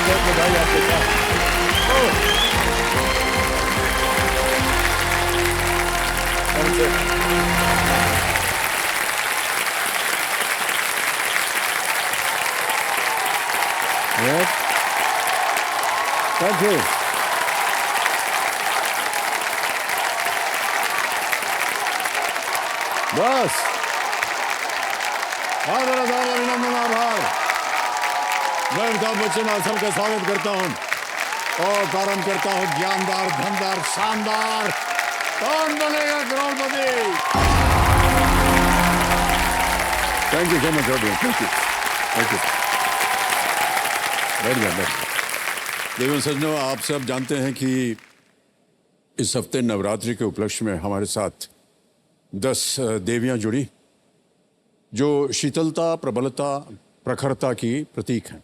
बहुत बधाई आपके साथ। Thank you. बस अभिनंदन, आभार। मैं अमिताभ बच्चन आसन का स्वागत करता हूं और प्रारंभ करता हूं ज्ञानदार, धनदार, शानदार Kaun Banega Crorepati. Thank you so much audience, thank you, thank you. बैठ जाए। देवियों सज्जनों, आप सब जानते हैं कि इस हफ्ते नवरात्रि के उपलक्ष्य में हमारे साथ 10 देवियां जुड़ी जो शीतलता, प्रबलता, प्रखरता की प्रतीक हैं।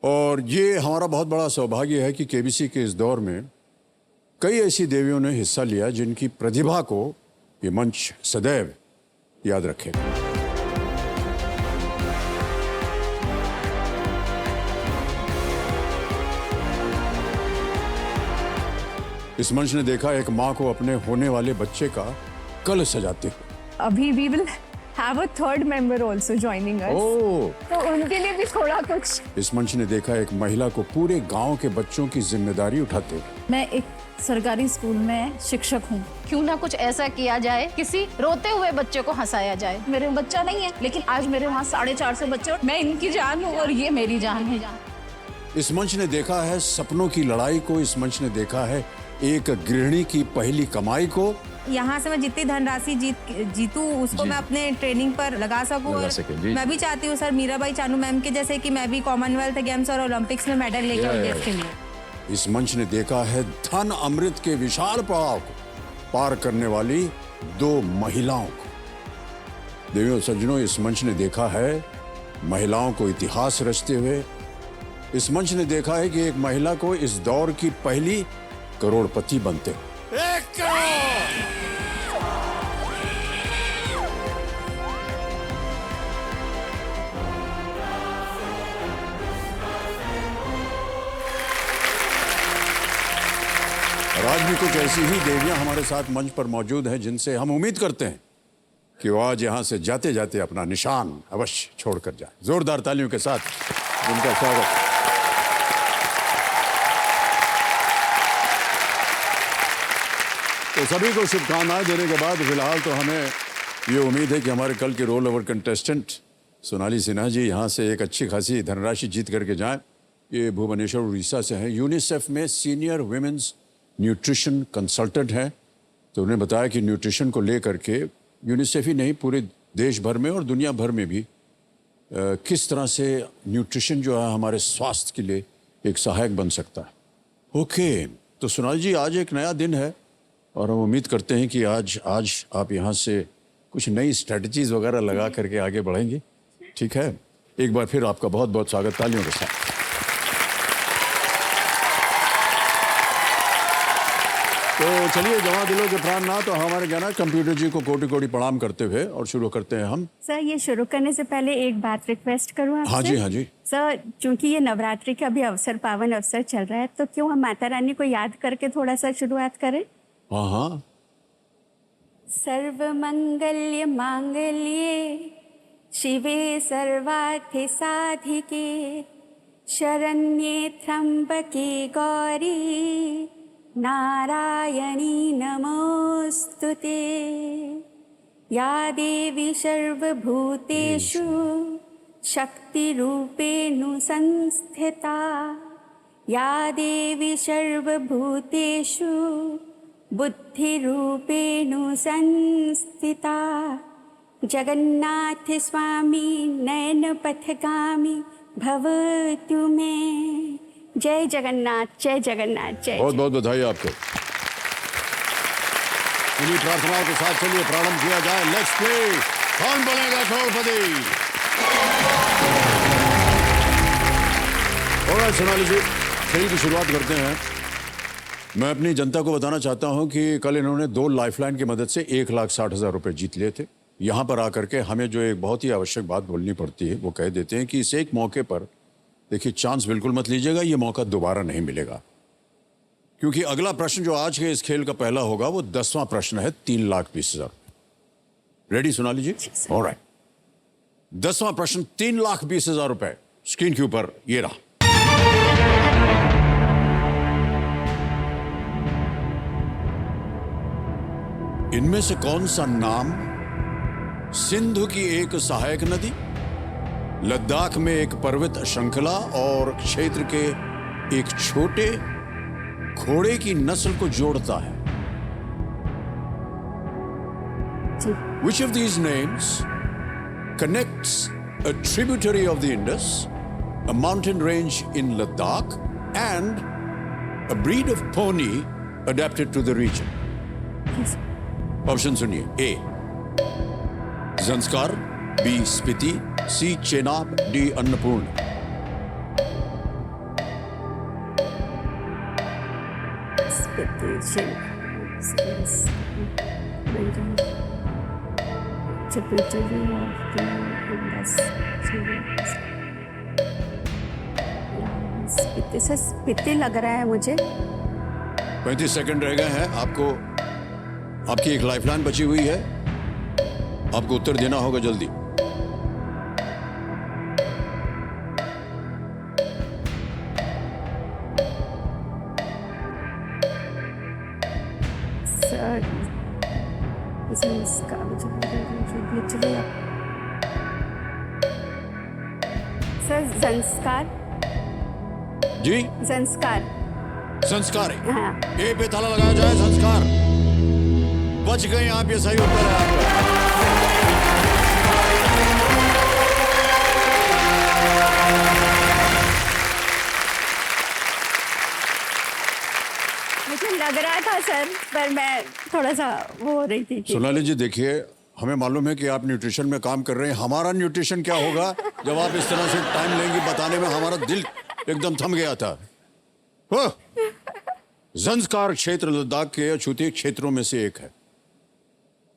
और ये हमारा बहुत बड़ा सौभाग्य है कि केबीसी के इस दौर में कई ऐसी देवियों ने हिस्सा लिया जिनकी प्रतिभा को ये मंच सदैव याद रखेगा। इस मंच ने देखा एक माँ को अपने होने वाले बच्चे का कलश सजाते हुए। अभी we will have a third member also joining us. तो उनके लिए भी थोड़ा कुछ। इस मंच ने देखा एक महिला को पूरे गांव के बच्चों की जिम्मेदारी उठाते हुए। मैं एक सरकारी स्कूल में शिक्षक हूँ। क्यों ना कुछ ऐसा किया जाए, किसी रोते हुए बच्चे को हंसाया जाए। मेरे बच्चा नहीं है, लेकिन आज मेरे वहाँ 450 बच्चे, मैं इनकी जान हूँ और ये मेरी जान है। इस मंच ने देखा है सपनों की लड़ाई को। इस मंच ने देखा है एक गृहिणी की पहली कमाई को। यहाँ से मैं जितनी धनराशि जीतूं उसको मैं अपने ट्रेनिंग पर लगा सकूं। और मैं भी चाहती हूँ सर मीराबाई चानू मैम के जैसे कि मैं भी कॉमनवेल्थ गेम्स और ओलंपिक्स में मेडल लेके आऊं देश के लिए। इस मंच ने देखा है धन अमृत के विशाल प्रवाह को पार करने वाली 2 महिलाओं को। देवियों सज्जनों, इस मंच ने देखा है महिलाओं को इतिहास रचते हुए। इस मंच ने देखा है कि एक महिला को इस दौर की पहली करोड़पति बनते। 1 करोड़। और आज भी कुछ ऐसी ही देवियां हमारे साथ मंच पर मौजूद हैं जिनसे हम उम्मीद करते हैं कि वो आज यहां से जाते जाते अपना निशान अवश्य छोड़कर जाए। जोरदार तालियों के साथ उनका स्वागत। तो सभी को शुभकामनाएं देने के बाद फिलहाल तो हमें ये उम्मीद है कि हमारे कल के roll over contestant Sonali Sinha ji यहाँ से एक अच्छी खासी धनराशि जीत करके जाएं। ये भुवनेश्वर उड़ीसा से हैं, यूनिसेफ में सीनियर वुमेन्स न्यूट्रिशन कंसल्टेंट हैं। तो उन्होंने बताया कि न्यूट्रिशन को लेकर के यूनिसेफ ही नहीं पूरे देश भर में और दुनिया भर में भी किस तरह से न्यूट्रिशन जो है हमारे स्वास्थ्य के लिए एक सहायक बन सकता है। ओके, तो सोनाली जी आज एक नया दिन है और हम उम्मीद करते हैं कि आज आप यहाँ से कुछ नई स्ट्रेटजीज वगैरह लगा करके आगे बढ़ेंगे। ठीक है, एक बार फिर आपका बहुत बहुत स्वागत तालियों के साथ। तो चलिए जवां दिलों के प्राण ना, तो हमारे ज्ञाना कंप्यूटर जी को कोटि कोटि प्रणाम करते हुए और शुरू करते हैं हम। सर ये शुरू करने से पहले एक बात रिक्वेस्ट करूँ आपसे? हाँ जी, हाँ जी। सर चूंकि ये नवरात्रि का भी अवसर, पावन अवसर चल रहा है, तो क्यों हम माता रानी को याद करके थोड़ा सा शुरुआत करें? हाँ हाँ। सर्वमंगल्य मांगल्ये शिवे सर्वार्थ साधिके शरण्ये त्र्यंबके गौरी नारायणी नमोस्तुते। या देवी सर्वभूतेषु शक्तिरूपेण संस्थिता। या देवी सर्वभूतेषु बुद्धिरूपेण संस्थिता। जगन्नाथ स्वामी नयन पथगामी भवतु मे। जय जगन्नाथ, जय जगन्नाथ, जय। बहुत बहुत बधाई आपको। इन्हीं प्रार्थनाओं के साथ चलिए प्रारंभ किया जाए। लेट्स प्ले कौन बनेगा करोड़पति। और सोनाली जी खेल की शुरुआत करते हैं। मैं अपनी जनता को बताना चाहता हूं कि कल इन्होंने 2 लाइफलाइन की मदद से 1,60,000 रुपए जीत लिए थे। यहाँ पर आकर के हमें जो एक बहुत ही आवश्यक बात बोलनी पड़ती है वो कह देते हैं कि इस एक मौके पर देखिए, चांस बिल्कुल मत लीजिएगा, ये मौका दोबारा नहीं मिलेगा, क्योंकि अगला प्रश्न जो आज के इस खेल का पहला होगा वो 10वां प्रश्न है, 3,20,000। रेडी सोनाली जी? ऑलराइट। 10वां प्रश्न 3,20,000 रुपए स्क्रीन के ऊपर ये रहा। इनमें से कौन सा नाम सिंधु की एक सहायक नदी, लद्दाख में एक पर्वत श्रृंखला और क्षेत्र के एक छोटे घोड़े की नस्ल को जोड़ता है? Which of these names connects a tributary of the Indus, a mountain range in Ladakh, and a breed of pony adapted to the region? Option सुनिए। ए ज़ंस्कार, बी स्पीति, सी चेनाब, डी अन्नपूर्ण। स्पीति लग रहा है मुझे। 35 सेकंड रह गए हैं आपको। आपकी एक लाइफलाइन बची हुई है, आपको उत्तर देना होगा जल्दी। सर संस्कार जी, संस्कार। संस्कार है। हाँ। ए पे ताला लगाया जाए, संस्कार। बच गए आप, ये सही उत्तर है आपका। मुझे लग रहा था सर, पर मैं थोड़ा सा वो हो रही थी। सोनाली जी देखिए, हमें मालूम है कि आप न्यूट्रिशन में काम कर रहे हैं। हमारा न्यूट्रिशन क्या होगा जब आप इस तरह से टाइम लेंगी बताने में? हमारा दिल एकदम थम गया था। ज़ंस्कार क्षेत्र लद्दाख के अछूते क्षेत्रों में से एक है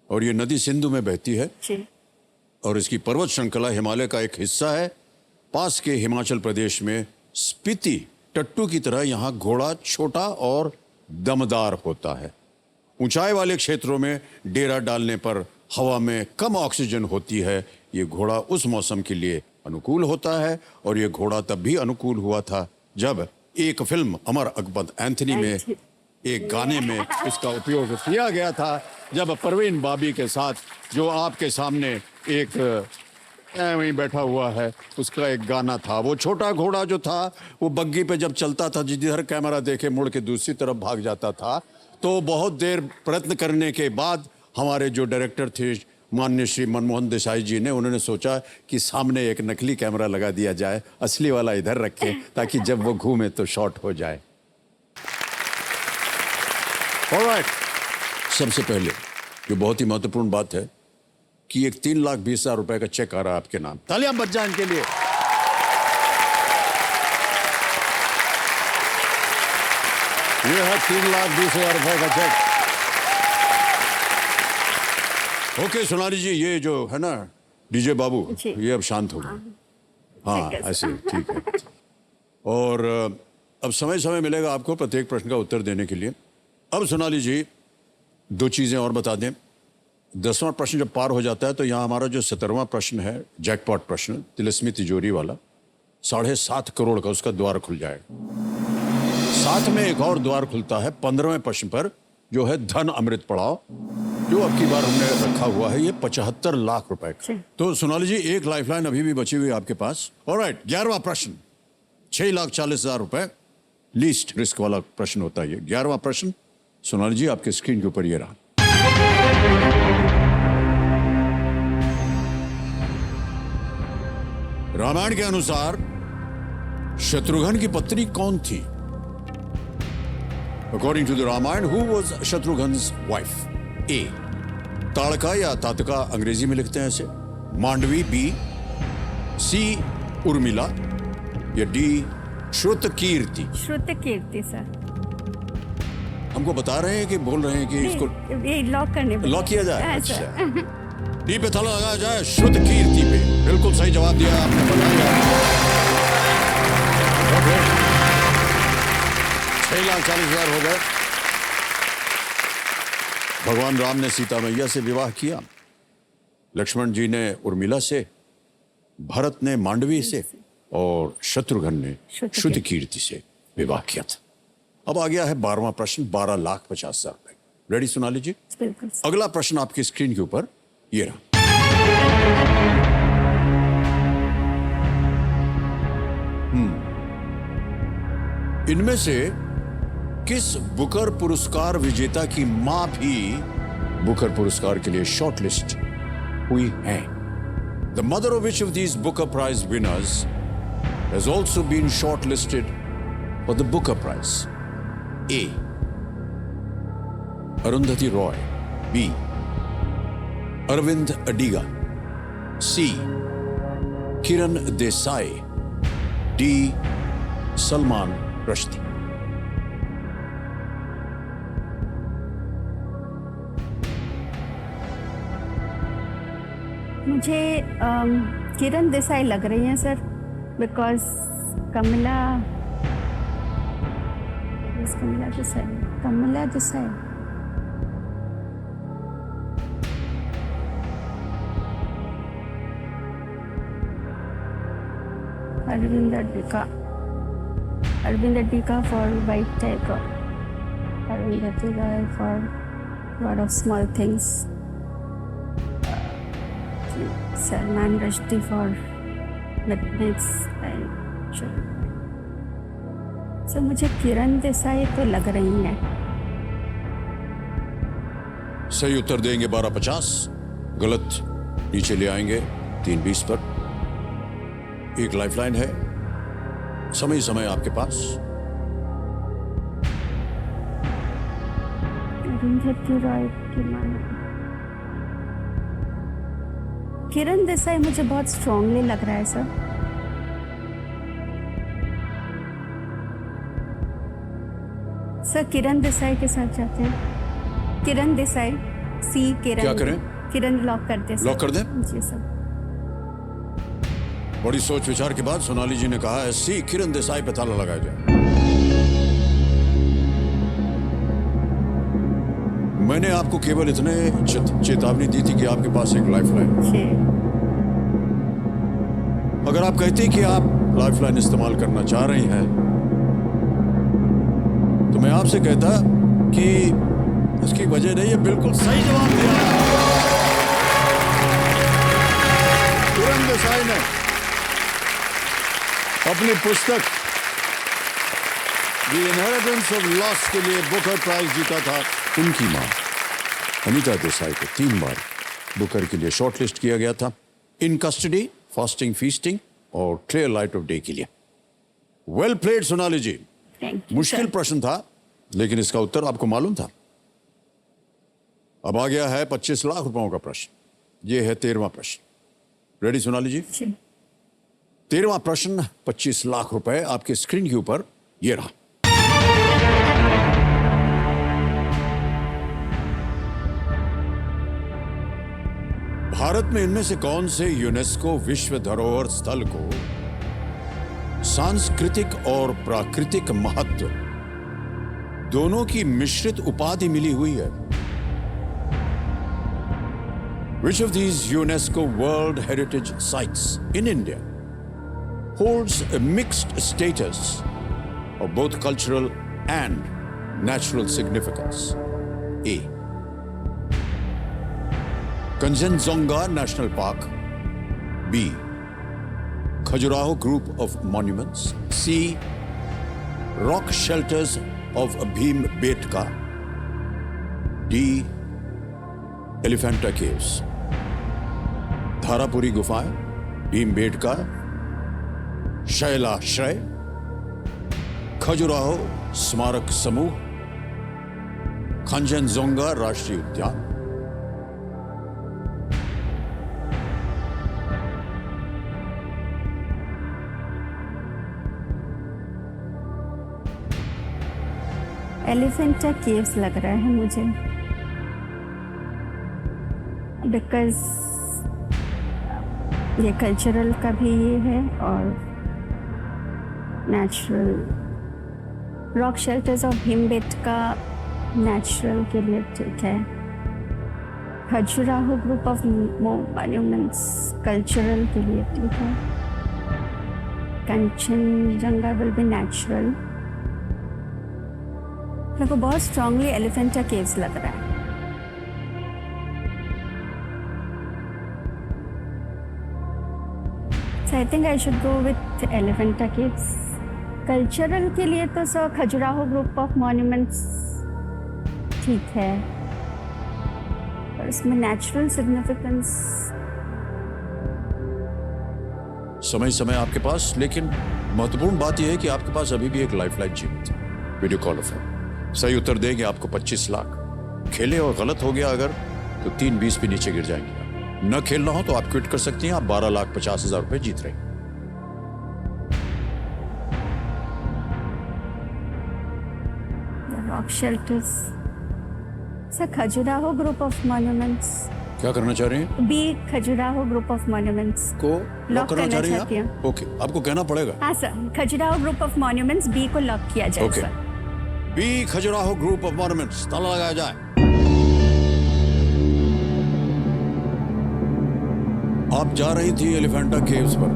और ये नदी सिंधु में बहती है और इसकी पर्वत श्रृंखला हिमालय का एक हिस्सा है। पास के हिमाचल प्रदेश में स्पीति टट्टू की तरह यहाँ घोड़ा छोटा और दमदार होता है। ऊंचाई वाले क्षेत्रों में डेरा डालने पर हवा में कम ऑक्सीजन होती है। ये घोड़ा उस मौसम के लिए अनुकूल होता है और ये घोड़ा तब भी अनुकूल हुआ था जब एक फिल्म अमर अकबर एंथनी में एक गाने में इसका उपयोग किया गया था, जब परवीन बाबी के साथ, जो आपके सामने एक वहीं बैठा हुआ है, उसका एक गाना था। वो छोटा घोड़ा जो था वो बग्गी पे जब चलता था, जिधर कैमरा देखे मुड़ के दूसरी तरफ भाग जाता था। तो बहुत देर प्रयत्न करने के बाद हमारे जो डायरेक्टर थे माननीय श्री मनमोहन देसाई जी ने, उन्होंने सोचा कि सामने एक नकली कैमरा लगा दिया जाए, असली वाला इधर रखें ताकि जब वो घूमे तो शॉट हो जाए। ऑलराइट, सबसे पहले जो बहुत ही महत्वपूर्ण बात है कि एक 3,20,000 रुपए का चेक आ रहा है आपके नाम। तालियां बज जाएं इनके लिए। ये है 3,20,000 रुपए का चेक। ओके सोनाली जी, ये जो है ना डीजे बाबू, ये अब शांत हो गए। हाँ ऐसे ठीक है। और अब समय समय मिलेगा आपको प्रत्येक प्रश्न का उत्तर देने के लिए। अब सोनाली जी 2 चीजें और बता दें। 10वां प्रश्न जब पार हो जाता है तो यहाँ हमारा जो 17वां प्रश्न है, जैकपॉट प्रश्न, तिलस्मी तिजोरी वाला, 7.5 करोड़ का, उसका द्वार खुल जाएगा। साथ में एक और द्वार खुलता है 15वें प्रश्न पर, जो है धन अमृत पड़ाव, जो अब की बार हमने रखा हुआ है, ये 75 लाख रुपए का। तो सोनाली जी एक लाइफलाइन अभी भी बची हुई है आपके पास। ऑलराइट, 11वां प्रश्न 6,40,000 रुपए, लीस्ट रिस्क वाला प्रश्न होता है ये। 11वां प्रश्न सोनाली जी आपके स्क्रीन के ऊपर ये रहा। रामायण के अनुसार शत्रुघ्न की पत्नी कौन थी? According to the Ramayana, who was Shatrughn's wife? A. Tadaka या तातका अंग्रेजी में लिखते हैं इसे, मांडवी, बी, सी उर्मिला, या डी श्रुतकीर्ति। श्रुतकीर्ति सर। हमको बता रहे हैं कि बोल रहे हैं कि इसको ये लॉक करने पे। लॉक किया जाए? हाँ, अच्छा, सर। डी पे ताला लगाया जाए, श्रुतकीर्ति पे। बिल्कुल सही जवाब दिया आपने, बताया। 1,40,000 हो गए। भगवान राम ने सीता मैया से विवाह किया, लक्ष्मण जी ने उर्मिला से, भरत ने मांडवी से और शत्रुघ्न ने श्रुतकीर्ति से विवाह किया था। अब आ गया है 12वां प्रश्न, 12,50,000 रुपए। रेडी सोनाली जी? बिल्कुल। अगला प्रश्न आपकी स्क्रीन के ऊपर ये रहा। इनमें से किस बुकर पुरस्कार विजेता की मां भी बुकर पुरस्कार के लिए शॉर्टलिस्ट हुई है? The mother of which of these Booker Prize winners has also been shortlisted for the Booker Prize? A. Arundhati Roy. B. Arvind Adiga. C. Kiran Desai. D. Salman Rushdie. मुझे किरण देसाई लग रही हैं sir, because कमला देसाई अरविंद टीका for white tiger, Arvind टीका for lot of small things, Salman Rushdie for Netflix and sir मुझे किरण देसाई तो लग रही है। सही उत्तर देंगे 12,50, गलत नीचे ले आएंगे 3,20 पर। एक लाइफलाइन है, समय समय आपके पास। अरुंधति रॉय की मां किरण देसाई मुझे बहुत स्ट्रांगली लग रहा है सर। सर किरण देसाई के साथ जाते हैं। किरण देसाई, सी किरण। क्या करें? किरण लॉक कर दें। लॉक कर दें? जी सर। बड़ी सोच विचार के बाद सोनाली जी ने कहा है सी, किरण देसाई पे ताला लगाया जाए। मैंने आपको केवल इतने चेतावनी दी थी कि आपके पास एक लाइफलाइन। अगर आप कहते कि आप लाइफलाइन इस्तेमाल करना चाह रही हैं, तो मैं आपसे कहता कि इसकी वजह नहीं, ये बिल्कुल सही जवाब दिया किरण देसाई ने। अपनी पुस्तक द इनहेरिटेंस ऑफ लॉस के लिए बुकर प्राइज जीता था। उनकी मां अनीता देसाई को 3 बार बुकर के लिए शॉर्टलिस्ट किया गया था, इन कस्टडी, फास्टिंग, फीस्टिंग और क्लियर लाइट ऑफ डे के लिए। वेल प्लेड सोनाली जी। मुश्किल प्रश्न था, लेकिन इसका उत्तर आपको मालूम था। अब आ गया है 25 लाख रुपयों का प्रश्न। यह है 13वां प्रश्न। रेडी सोनाली जी? 13वां प्रश्न, 25 लाख रुपए आपके स्क्रीन के ऊपर ये रहा। भारत में इनमें से कौन से यूनेस्को विश्व धरोहर स्थल को सांस्कृतिक और प्राकृतिक महत्व दोनों की मिश्रित उपाधि मिली हुई है? Which of these UNESCO World Heritage Sites in India holds a mixed status of both cultural and natural significance? A. Kanchenjunga National Park. B. Khajuraho Group of Monuments. C. Rock Shelters of Bhimbetka. D. Elephanta Caves. Dharapuri गुफाएं, भीमबेटका, शैलाश्रय, खजुराहो स्मारक समूह, कंचनजंगा राष्ट्रीय उद्यान। Elephanta caves लग रहा है मुझे, because ये कल्चरल का भी ये है और natural rock shelters of Bhimbetka natural के लिए ठीक है। Khajuraho group of monuments cultural के लिए ठीक है। Kanchenjunga will be natural. मेरे को बहुत स्ट्रांगली एलिफेंटा केव्स लग रहा है। So I think I should go with Elephanta Caves. Cultural के लिए तो sir Khajuraho group of monuments ठीक है, और इसमें नेचुरल सिग्निफिकेंस समय समय आपके पास, लेकिन महत्वपूर्ण बात यह है कि आपके पास अभी भी एक लाइफलाइन जीवित है, वीडियो कॉल ऑफर। सही उत्तर देंगे आपको 25 लाख। खेले और गलत हो गया अगर तो 3-20 पे नीचे गिर जाएंगे। न खेलना हो तो आप क्विट कर सकती हैं। आप 12,50,000 रुपए जीत रहे हैं। Rock shelters sir Khajuraho group of monuments. क्या करना चाह रहे हैं? B Khajuraho group of monuments को लॉक करना चाह रही हैं आप? ओके, आपको कहना पड़ेगा। हाँ sir, Khajuraho group of monuments B को लॉक किया जाए। Okay, B Khajuraho group of monuments, ताला लगाया जाए। आप जा रही थी एलिफेंटा केव्स पर,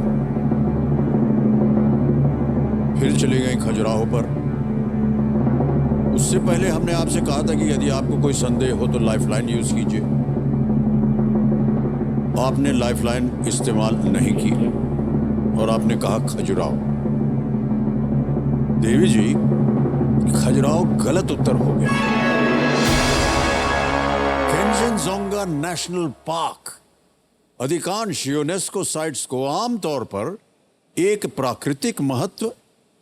फिर चली गई खजुराहो पर। उससे पहले हमने आपसे कहा था कि यदि आपको कोई संदेह हो तो लाइफलाइन यूज कीजिए। आपने लाइफलाइन इस्तेमाल नहीं की और आपने कहा खजुराहो। देवी जी, खजुराहो गलत उत्तर हो गया। कंचनजंगा नेशनल पार्क अधिकांश यूनेस्को साइट्स को आमतौर पर एक प्राकृतिक महत्व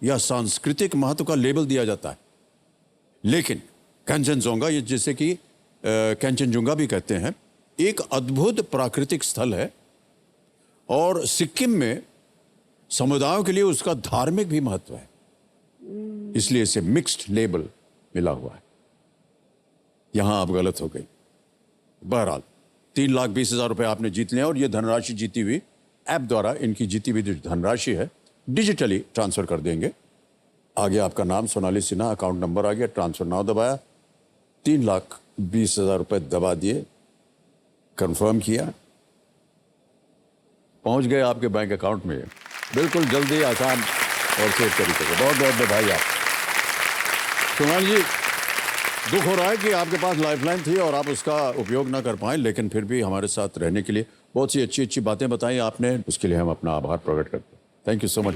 या सांस्कृतिक महत्व का लेबल दिया जाता है, लेकिन कंचनजंगा, ये जैसे कि कंचनजुंगा भी कहते हैं, एक अद्भुत प्राकृतिक स्थल है और सिक्किम में समुदायों के लिए उसका धार्मिक भी महत्व है, इसलिए इसे मिक्स्ड लेबल मिला हुआ है। यहां आप गलत हो गई। बहरहाल 3,20,000 रुपए आपने जीत लिया और ये धनराशि जीती हुई ऐप द्वारा इनकी जीती हुई जो धनराशि है डिजिटली ट्रांसफर कर देंगे। आगे आपका नाम सोनाली सिन्हा, अकाउंट नंबर आ गया, ट्रांसफर नाउ दबाया, 3,20,000 रुपए दबा दिए, कंफर्म किया, पहुंच गए आपके बैंक अकाउंट में। बिल्कुल जल्दी, आसान और सेफ तरीके से। बहुत बहुत बधाई आप सोनाली जी। दुख हो रहा है कि आपके पास लाइफलाइन थी और आप उसका उपयोग ना कर पाए, लेकिन फिर भी हमारे साथ रहने के लिए बहुत सी अच्छी अच्छी बातें बताई आपने, उसके लिए हम अपना आभार प्रकट करते हैं। Thank you so much.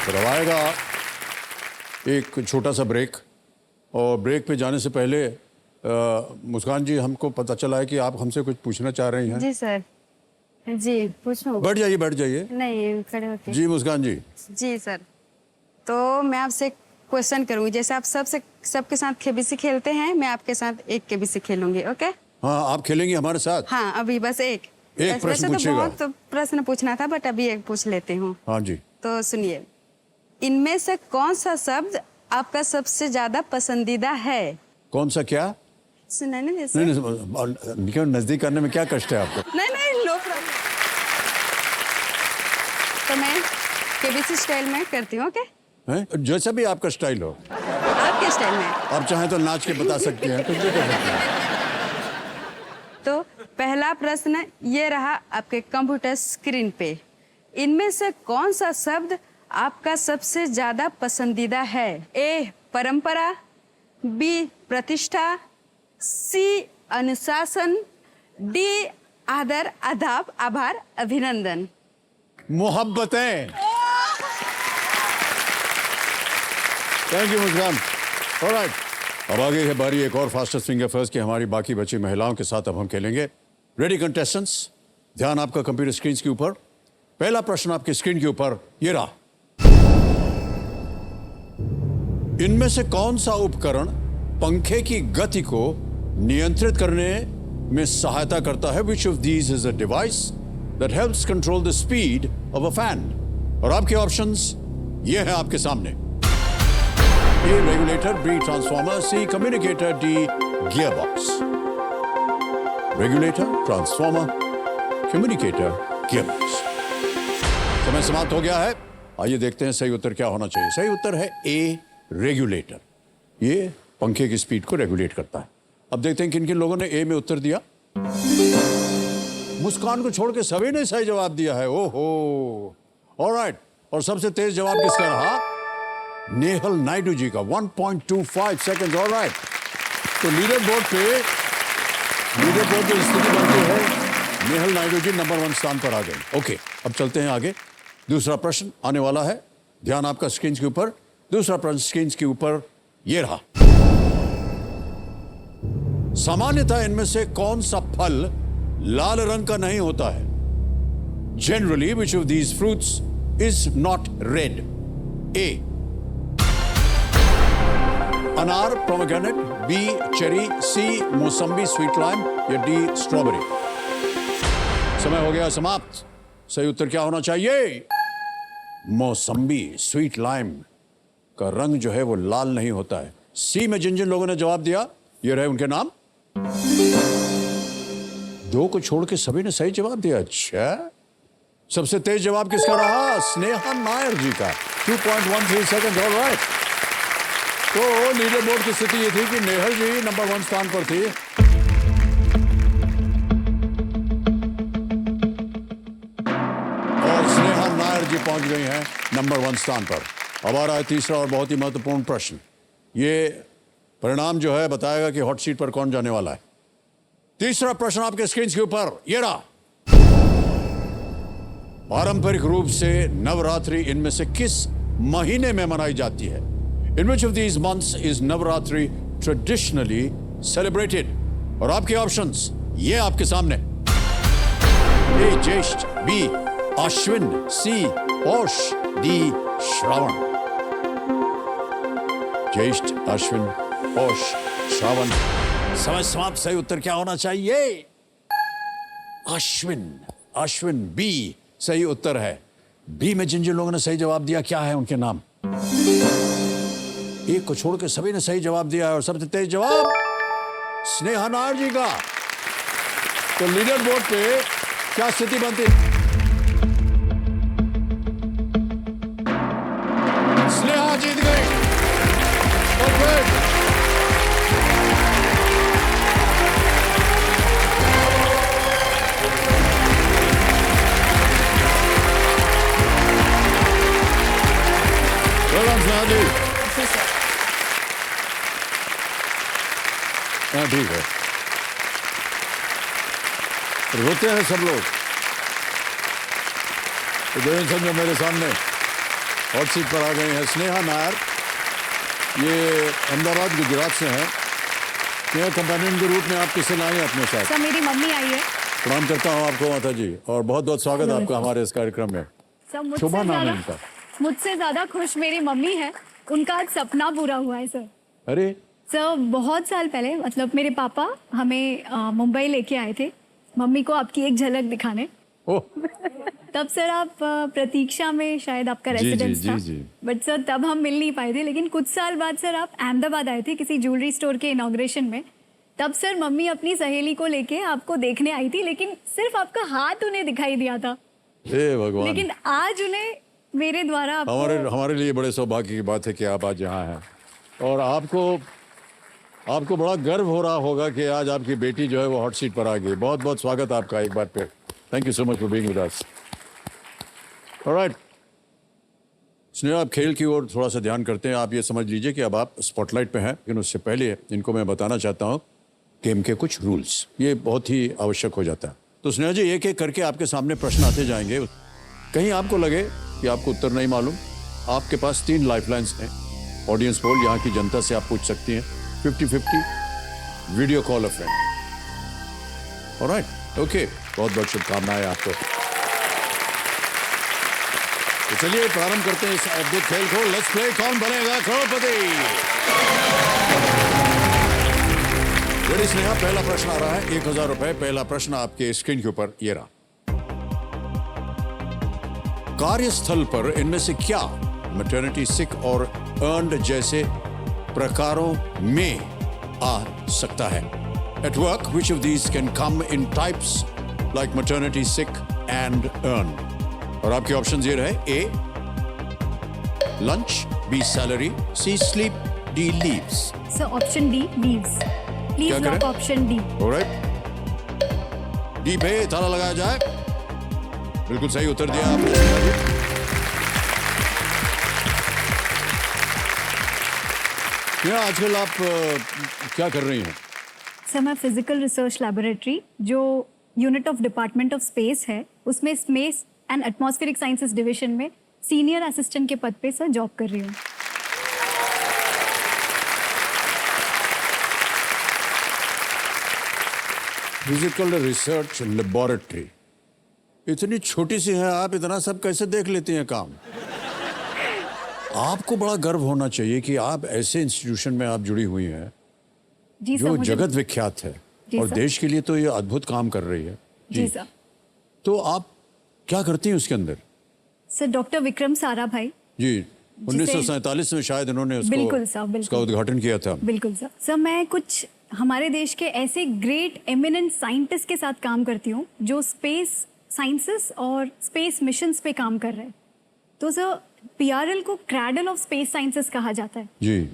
करवाएगा एक छोटा सा ब्रेक, और ब्रेक पे जाने से पहले मुस्कान जी, हमको पता चला है कि आप हमसे कुछ पूछना चाह रही हैं। जी सर, जी पूछो। बैठ जाइए, बैठ जाइए। नहीं, खड़े होके। जी मुस्कान जी। जी सर, तो मैं आपसे क्वेश्चन करूंगी। जैसे आप सबके साथ केबीसी खेलते हैं, मैं आपके साथ एक केबीसी खेलूंगी। ओके? हाँ, आप खेलेंगी हमारे साथ? हाँ, अभी बस एक प्रश्न वैसे तो पूछिएगा। बहुत प्रश्न पूछना था, बट अभी एक पूछ लेती हूँ। हाँ जी। तो सुनिए, इनमें से कौन सा शब्द आपका सबसे ज्यादा पसंदीदा है? कौन सा? क्या सुना नहीं? नहीं, नजदीक करने में क्या कष्ट है आपको? नहीं, नो प्रॉब्लम। तो मैं केबीसी स्टाइल में करती हूँ। ओके? हैं? जैसा भी आपका स्टाइल हो। आपके स्टाइल में आप चाहें तो नाच के बता सकते हैं, कुछ भी कर सकते हैं। तो पहला प्रश्न ये रहा आपके कंप्यूटर स्क्रीन पे। इनमें से कौन सा शब्द आपका सबसे ज्यादा पसंदीदा है? ए परंपरा, बी प्रतिष्ठा, सी अनुशासन, डी आदर, आदाब, आभार, अभिनंदन। Mohabbatein. Thank you Muskan. Alright, अब आगे है बारी एक और फास्टेस्ट फिंगर फर्स्ट की। हमारी बाकी बची महिलाओं के साथ अब हम खेलेंगे। रेडी कंटेस्टेंट्स, ध्यान आपका कंप्यूटर स्क्रीन के ऊपर। पहला प्रश्न आपकी स्क्रीन के ऊपर ये रहा। इनमें से कौन सा उपकरण पंखे की गति को नियंत्रित करने में सहायता करता है? Which of these is a device that helps control the speed of a fan? और आपके ऑप्शंस ये हैं आपके सामने। A regulator, B transformer, C communicator, D gearbox। Regulator, transformer, communicator, gearbox. समय समाप्त हो गया है। आइए देखते हैं सही उत्तर क्या होना चाहिए। सही उत्तर है ए, रेगुलेटर। ये पंखे की स्पीड को रेगुलेट करता है। अब देखते हैं किन किन लोगों ने ए में उत्तर दिया। मुस्कान को छोड़ के सभी ने सही जवाब दिया है। ओहो, ऑलराइट। और सबसे तेज जवाब किसका रहा? नेहल नायडू जी का, 1.25 सेकंड। ऑलराइट, तो लीडर बोर्ड पे स्थिति बनती है नेहल नायडू जी नंबर 1 स्थान पर आ गए। ओके, अब चलते हैं आगे। दूसरा प्रश्न आने वाला है। ध्यान आपका स्क्रीन के ऊपर। दूसरा प्रश्न स्क्रीन के ऊपर ये रहा। सामान्यतः इनमें से कौन सा फल लाल रंग का नहीं होता है? Generally which of these fruits is not red? A, अनार, pomegranate, B, cherry, C, mosambi, sweet lime, या डी, स्ट्रॉबेरी। समय हो गया समाप्त। सही उत्तर क्या होना चाहिए? मौसम्बी, स्वीट लाइम का रंग जो है वो लाल नहीं होता है। सी में जिन जिन लोगों ने जवाब दिया ये रहे उनके नाम। 2 को छोड़ के सभी ने सही जवाब दिया। अच्छा, सबसे तेज जवाब किसका रहा? स्नेहा नायर जी का, 2.13 सेकंड। ऑलराइट, तो लीडर बोर्ड की स्थिति ये थी कि नेहल जी नंबर 1 स्थान पर थी। और स्नेहा नायर जी पहुंच गई हैं नंबर 1 स्थान पर। अब आ रहा है तीसरा और बहुत ही महत्वपूर्ण प्रश्न। ये परिणाम जो है बताएगा कि हॉट सीट पर कौन जाने वाला है। तीसरा प्रश्न आपके स्क्रीन के ऊपर ये रहा। पारंपरिक रूप से नवरात्रि इनमें से किस महीने में मनाई जाती है? In which of these months is Navratri traditionally celebrated? और आपके ऑप्शंस ये आपके सामने। A, Jyeshtha, B, Ashwin, C, Paush, D, Shravan. Jyeshtha, Ashwin, पौष, श्रावण। समय समाप्त। सही उत्तर क्या होना चाहिए? अश्विन, बी सही उत्तर है। बी में जिन जिन लोगों ने सही जवाब दिया क्या है उनके नाम? एक को छोड़ के सभी ने सही जवाब दिया है और सबसे तेज जवाब स्नेहा नायर जी का। तो लीडर बोर्ड पे क्या स्थिति बनती? स्नेहा जीत गई। हाँ, ठीक है। रोते हैं सब लोग। तो देवेंद्र संजय मेरे सामने हॉट सीट पर आ गए हैं। स्नेहा नायर ये अहमदाबाद गुजरात से हैं। स्नेहा, कंपेनियन के रूप में आप किसे लाए अपने साथ? सर, मेरी मम्मी आई है। प्रणाम करता हूँ आपको माता जी, और बहुत बहुत स्वागत आपका हमारे इस कार्यक्रम में। सर, शुभ नाम है इनका। मुझसे ज्यादा खुश मेरी मम्मी है। उनका आज सपना पूरा हुआ है सर। अरे सर, बहुत साल पहले, मतलब मेरे पापा हमें मुंबई लेके आए थे मम्मी को आपकी एक झलक दिखाने। ओह, तब सर आप प्रतीक्षा में शायद आपका जी, रेसिडेंस जी, था। जी। बट सर तब हम मिल नहीं पाए थे। लेकिन कुछ साल बाद सर आप अहमदाबाद आए थे किसी ज्वेलरी स्टोर के इनॉग्रेशन में। तब सर मम्मी अपनी सहेली को लेके आपको देखने आई थी, लेकिन सिर्फ आपका हाथ उन्हें दिखाई दिया था। हे भगवान। लेकिन आज उन्हें मेरे द्वारा हमारे लिए बड़े सौभाग्य की बात है कि आप आज यहाँ हैं, और आपको बड़ा गर्व हो रहा होगा कि आज आपकी बेटी जो है वो हॉट सीट पर आ गई। बहुत बहुत स्वागत आपका एक बार फिर। Thank you so much for being with us. Alright Sneha, आप खेल की ओर थोड़ा सा ध्यान करते हैं। आप ये समझ लीजिए कि अब आप स्पॉटलाइट पे हैं, लेकिन उससे पहले इनको मैं बताना चाहता हूँ गेम के कुछ रूल्स। ये बहुत ही आवश्यक हो जाता है। तो स्नेहा जी, एक एक करके आपके सामने प्रश्न आते जाएंगे। कहीं आपको लगे कि आपको उत्तर नहीं मालूम, आपके पास 3 लाइफलाइंस हैं। ऑडियंस पोल, यहाँ की जनता से आप पूछ सकती हैं। 50-50, वीडियो कॉल अ फ्रेंड। ऑलराइट, ओके, बहुत बहुत शुभकामनाएं आपको। तो चलिए प्रारंभ करते हैं इस अद्भुत खेल को। लेट्स प्ले कौन बनेगा करोड़पति। रेडी स्नेहा, पहला प्रश्न आ रहा है 1000 रुपए। पहला प्रश्न आपके स्क्रीन के ऊपर ये रहा। कार्यस्थल पर इनमें से क्या मैटरनिटी, सिक और अर्न्ड जैसे प्रकारों में आ सकता है? At work, which of these can come in types like maternity, sick and earn? और आपके ऑप्शंस ये रहे: A lunch, B salary, C sleep, D leaves. Sir option D leaves, please क्या लॉक करें? Option D. Alright. डी पे ताला लगाया जाए। बिल्कुल सही उत्तर दिया आपने स्नेहा जी। स्नेहा, आजकल आप क्या कर रही हैं? सर मैं फिजिकल रिसर्च लैबोरेटरी जो unit of department of space है उसमें space and atmospheric sciences division में सीनियर असिस्टेंट के पद पे सर जॉब कर रही हूँ। फिजिकल रिसर्च लेबोरेटरी इतनी छोटी सी है, आप इतना सब कैसे देख लेती हैं काम? आपको बड़ा गर्व होना चाहिए कि आप ऐसे इंस्टीट्यूशन में आप जुड़ी हुई हैं जी सर, जो मुझे जगत विख्यात है जी और सर। देश के लिए तो ये अद्भुत काम कर रही है। जी सर। तो आप क्या करती हैं उसके अंदर? Sir doctor Vikram Sarabhai. जी, 1947 में शायद इन्होंने बिल्कुल सर, बिल्कुल। उसका उद्घाटन किया था। बिल्कुल सर। सर मैं कुछ हमारे देश के ऐसे ग्रेट एमिनेंट साइंटिस्ट के साथ काम करती हूँ जो स्पेस साइंसेस और स्पेस मिशंस पे काम कर रहे हैं। तो सर पीआरएल को क्रैडल ऑफ स्पेस साइंसेस कहा जाता है। जी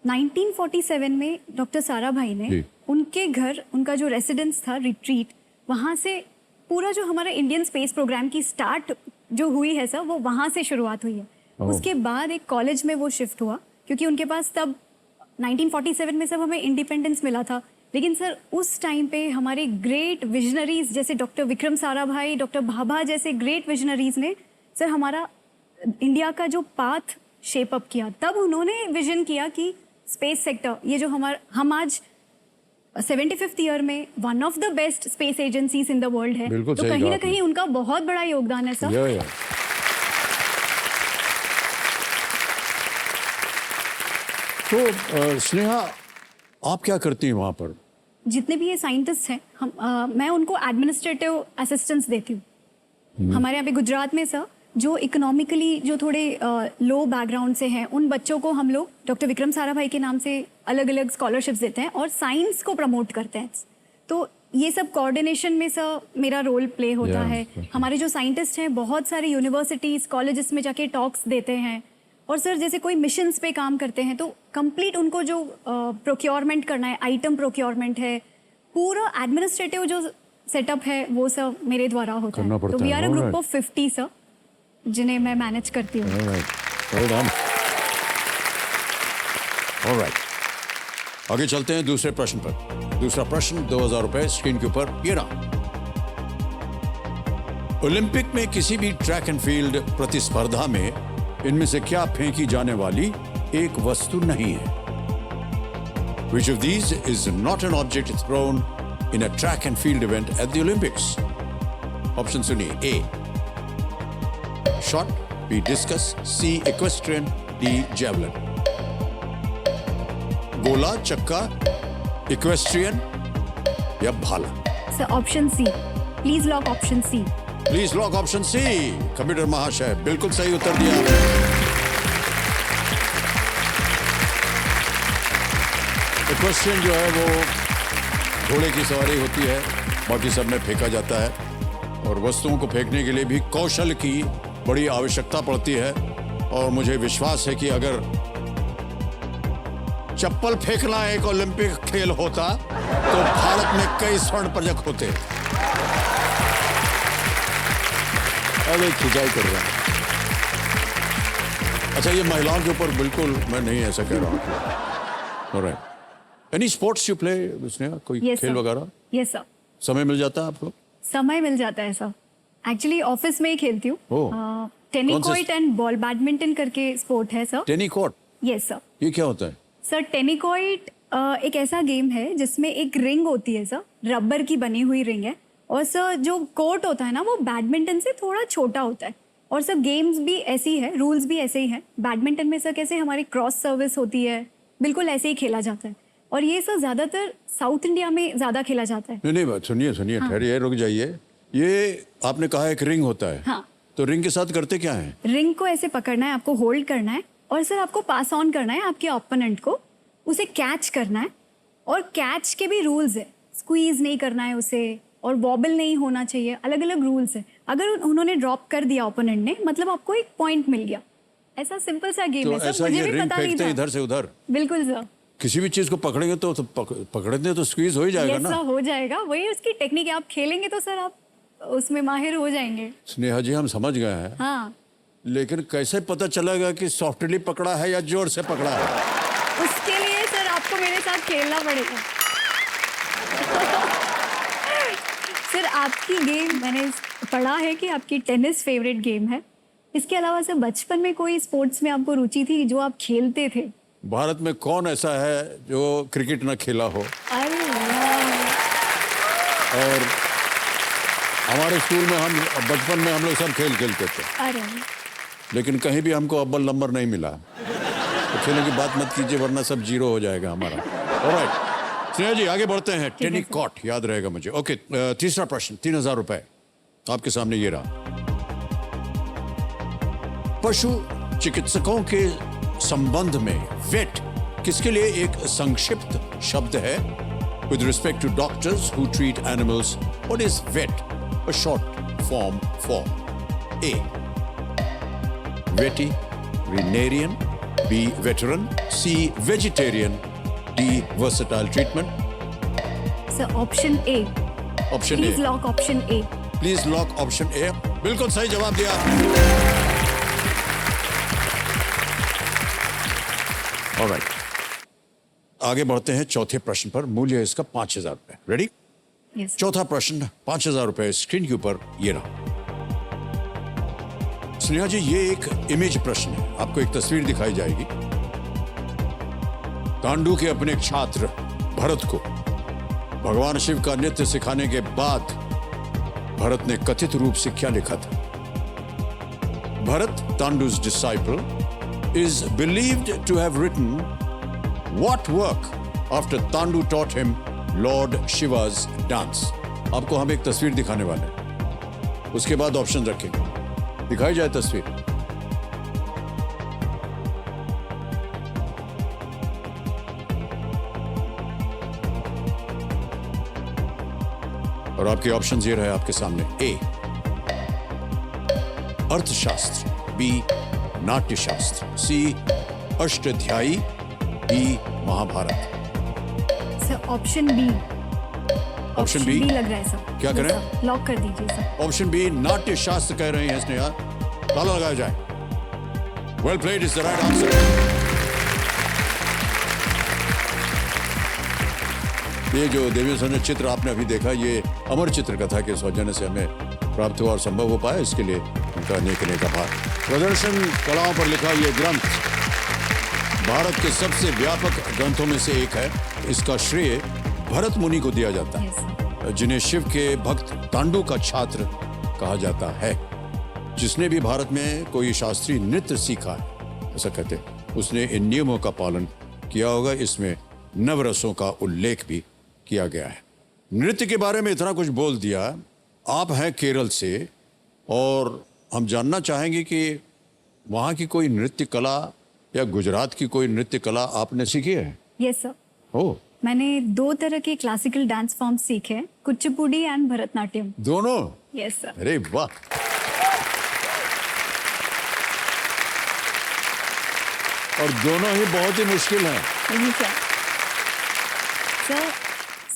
1947 में डॉक्टर साराभाई ने जी। उनके घर, उनका जो रेसिडेंस था रिट्रीट, वहाँ से पूरा जो हमारा इंडियन स्पेस प्रोग्राम की स्टार्ट जो हुई है सर वो वहाँ से शुरुआत हुई है। उसके बाद एक कॉलेज में वो शिफ्ट हुआ क्योंकि उनके पास तब 1947 में सब हमें इंडिपेंडेंस मिला था। लेकिन सर उस टाइम पे हमारे ग्रेट विजनरीज जैसे डॉक्टर विक्रम साराभाई, डॉक्टर भाभा जैसे ग्रेट विजनरीज ने सर हमारा इंडिया का जो पाथ शेप अप किया। तब उन्होंने विजन किया कि स्पेस सेक्टर, ये जो हम आज 75th ईयर में one of the best space agencies in the world है, बिल्कुल तो सही कहीं कहा ना आपने। कहीं उनका बहुत बड़ा योगदान है सर। या। तो स्नेहा, आप क्या करती हैं वहाँ पर? जितने भी ये साइंटिस्ट हैं मैं उनको एडमिनिस्ट्रेटिव असिस्टेंस देती हूँ। हमारे यहाँ पे गुजरात में सर जो इकोनॉमिकली जो थोड़े लो बैकग्राउंड से हैं उन बच्चों को हम लोग डॉक्टर विक्रम साराभाई के नाम से अलग अलग स्कॉलरशिप्स देते हैं और साइंस को प्रमोट करते हैं। तो ये सब कोऑर्डिनेशन में सर मेरा रोल प्ले होता Yeah, है। okay. हमारे जो साइंटिस्ट हैं बहुत सारे यूनिवर्सिटीज कॉलेजेस में जाके टॉक्स देते हैं और सर जैसे कोई मिशंस पे काम करते हैं तो कंप्लीट उनको जो प्रोक्योरमेंट करना है, आइटम प्रोक्योरमेंट है, पूरा एडमिनिस्ट्रेटिव जो सेटअप है वो सब मेरे द्वारा होता करना है। तो पड़ता वी है, are a group alright. Of 50 sir जिन्हें मैं मैनेज करती हूँ। ऑलराइट, आगे चलते हैं दूसरे प्रश्न पर। दूसरा प्रश्न 2000 रुपए स्क्रीन के ऊपर ये रहा। ओलंपिक में किसी भी ट्रैक एंड फील्ड प्रतिस्पर्धा में इनमें से क्या फेंकी जाने वाली एक वस्तु नहीं है? Which of these is not an object thrown in a track and field event at the Olympics? Option सुनिए। A shot, B discus, C equestrian, D javelin. गोला, चक्का, इक्वेस्ट्रियन या भाला? Sir option C, please lock option C. Please lock option C. Computer महाशय बिल्कुल सही उत्तर दिया आपने। इक्वेस्ट्रियन जो है वो घोड़े की सवारी होती है, बाकी सब में फेंका जाता है और वस्तुओं को फेंकने के लिए भी कौशल की बड़ी आवश्यकता पड़ती है। और मुझे विश्वास है कि अगर चप्पल फेंकना एक ओलंपिक खेल होता तो भारत में कई स्वर्ण पदक होते। अरे खिंचाई कर रहा हूं। अच्छा, ये महिलाओं के ऊपर बिल्कुल मैं नहीं ऐसा कह रहा हूँ। Alright, any sports you play? उसने कोई खेल वगैरह? Yes sir. समय मिल जाता है आपको? समय मिल जाता है सर। एक्चुअली ऑफिस में ही खेलती हूँ। Oh. Tenniquoit and ball badminton करके स्पोर्ट है सर। टेनिकॉट? Yes sir. ये क्या होता है? सर टेनिकॉइट एक ऐसा गेम है जिसमें एक रिंग होती है सर, रबर की बनी हुई रिंग है और सर जो कोर्ट होता है ना वो बैडमिंटन से थोड़ा छोटा होता है और सर गेम्स भी ऐसी है, रूल्स भी ऐसे ही हैं। बैडमिंटन में सर कैसे हमारी क्रॉस सर्विस होती है, बिल्कुल ऐसे ही खेला जाता है और ये सर ज़्यादातर साउथ इंडिया में ज़्यादा खेला जाता है। नहीं बात सुनिए ठहरिए, रुक जाइए। ये आपने कहा एक रिंग होता है। हाँ। तो रिंग के साथ करते क्या है? रिंग को ऐसे पकड़ना है, आपको होल्ड करना है और सर आपको पास ऑन करना है आपके ओपोनेंट को, उसे कैच करना है और कैच के भी रूल्स है। स्क्वीज नहीं करना है उसे और वॉबल नहीं होना चाहिए, अलग अलग रूल्स है। अगर उन्होंने ड्रॉप कर दिया ओपोनेंट ने, मतलब आपको एक पॉइंट मिल गया। ऐसा सिंपल सा गेम तो है सर, ऐसा मुझे ये भी रिंग पता नहीं फेंकते था। इधर से उधर, बिल्कुल सर, किसी भी चीज को पकड़ेंगे तो पकड़ने तो स्क्वीज हो ही जाएगा ऐसा ना। हो जाएगा, वही उसकी टेक्निक है। आप खेलेंगे तो सर आप उसमें माहिर हो जाएंगे। स्नेहा जी हम समझ गए हैं, हाँ, लेकिन कैसे पता चलेगा कि सॉफ्टली पकड़ा है या जोर से पकड़ा है? उसके लिए सर आपको मेरे साथ खेलना पड़ेगा। सर आपकी गेम, मैंने पढ़ा है कि आपकी टेनिस फेवरेट गेम है। इसके अलावा सर बचपन में कोई स्पोर्ट्स में आपको रुचि थी जो आप खेलते थे? भारत में कौन ऐसा है जो क्रिकेट ना खेला हो? अरे वाह। और हमारे स्कूल में हम बचपन में हम लोग सब खेल खेलते थे, अरे लेकिन कहीं भी हमको अव्वल नंबर नहीं मिला। तो खेलने की बात मत कीजिए वरना सब जीरो हो जाएगा हमारा। ऑलराइट स्नेहा जी आगे बढ़ते हैं। टेनिस कॉर्ट याद रहेगा मुझे। ओके, तीसरा प्रश्न, 3000 रुपए आपके सामने ये रहा। पशु चिकित्सकों के संबंध में वेट किसके लिए एक संक्षिप्त शब्द है? With respect to doctors who treat animals, what is vet a short form for? A. Veterinarian, B. Veteran, C. Vegetarian, D. Versatile treatment. Sir option A, Option please A. Lock option A. Please lock option A. बिल्कुल सही जवाब दिया। Alright. आगे बढ़ते हैं चौथे प्रश्न पर। मूल्य है इसका 5000 रुपए। रेडी? यस चौथा प्रश्न 5000 रुपए स्क्रीन के ऊपर ये रहा। स्नेहा जी ये एक इमेज प्रश्न है, आपको एक तस्वीर दिखाई जाएगी। तांडू के अपने छात्र भरत को भगवान शिव का नृत्य सिखाने के बाद भरत ने कथित रूप से क्या लिखा था? Bharata, Tandu's disciple, is believed to have written what work after Tandu taught him lord Shiva's dance. आपको हम एक तस्वीर दिखाने वाले हैं, उसके बाद ऑप्शन रखेंगे। दिखाई जाए तस्वीर। और आपके ऑप्शन ये रहे आपके सामने। A Arthashastra, B Natyashastra, C Ashtadhyayi, D Mahabharata. Sir option B. Option B लग रहा है सर। क्या करें? लॉक कर दीजिए सर। ऑप्शन बी नाट्य शास्त्र कह रहे हैं स्नेहा, ताला लगाया जाए। Well played is the right answer. ये जो देवी सौजन्य चित्र आपने अभी देखा, ये अमर चित्र कथा के सौजन्य से हमें प्राप्त हुआ और संभव हो पाया, इसके लिए उनका अनेक अनेक आभार। प्रदर्शन कलाओं पर लिखा ये ग्रंथ भारत के सबसे व्यापक ग्रंथों में से एक है। इसका श्रेय भरत मुनि को दिया जाता है, Yes, sir. जिन्हें शिव के भक्त तांडू का छात्र कहा जाता है। जिसने भी भारत में कोई शास्त्रीय नृत्य सीखा है, ऐसा कहते हैं, उसने इन नियमों का पालन किया होगा। इसमें नवरसों का उल्लेख भी किया गया है। नृत्य के बारे में इतना कुछ बोल दिया। आप हैं केरल से और हम जानना चाहेंगे कि वहाँ की कोई नृत्य कला या गुजरात की कोई नृत्य कला आपने सीखी है? यस सर, हो, मैंने 2 तरह के क्लासिकल डांस फॉर्म सीखे हैं, कुचिपुड़ी एंड भरतनाट्यम। दोनों? Yes sir. अरे वाह, और दोनों ही बहुत ही मुश्किल हैं। सर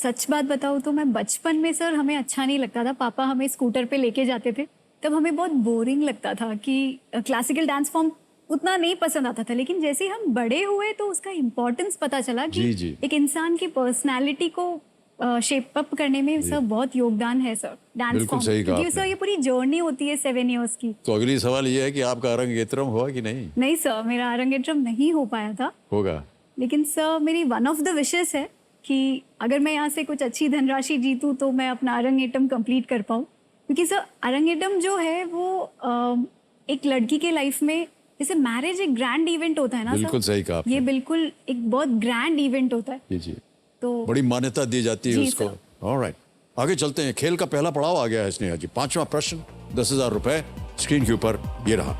सच बात बताऊँ तो मैं बचपन में सर हमें अच्छा नहीं लगता था। पापा हमें स्कूटर पे लेके जाते थे, तब हमें बहुत बोरिंग लगता था कि क्लासिकल डांस फॉर्म उतना नहीं पसंद आता था। लेकिन जैसे ही हम बड़े हुए तो उसका इम्पोर्टेंस पता चला कि जी। एक इंसान की पर्सनालिटी को शेप अप करने में सर बहुत योगदान है सर डांस बिल्कुल फॉर्म। सही कहा क्योंकि आपने। सर ये पूरी जर्नी होती है 7 इयर्स की। तो अगली सवाल ये है कि आपका अरंगेत्रम हुआ कि नहीं? नहीं सर, मेरा अरंगेट्रम नहीं हो पाया था, होगा। लेकिन सर मेरी वन ऑफ द विशेस है कि अगर मैं यहाँ से कुछ अच्छी धनराशि जीतूँ तो मैं अपना अरंगेट्रम कंप्लीट कर पाऊँ। क्योंकि सर अरंगेट्रम जो है वो एक लड़की के लाइफ में, जैसे मैरिज एक ग्रैंड इवेंट होता है ना सर, बिल्कुल सही कहा आपने। ये बिल्कुल एक बहुत ग्रैंड इवेंट होता है। जी, तो बड़ी मान्यता दी जाती है जी, उसको। सर। ऑलराइट, आगे चलते हैं। खेल का पहला पड़ाव आ गया है स्नेहा जी। 5वां प्रश्न, 10,000 रुपए स्क्रीन के ऊपर ये रहा।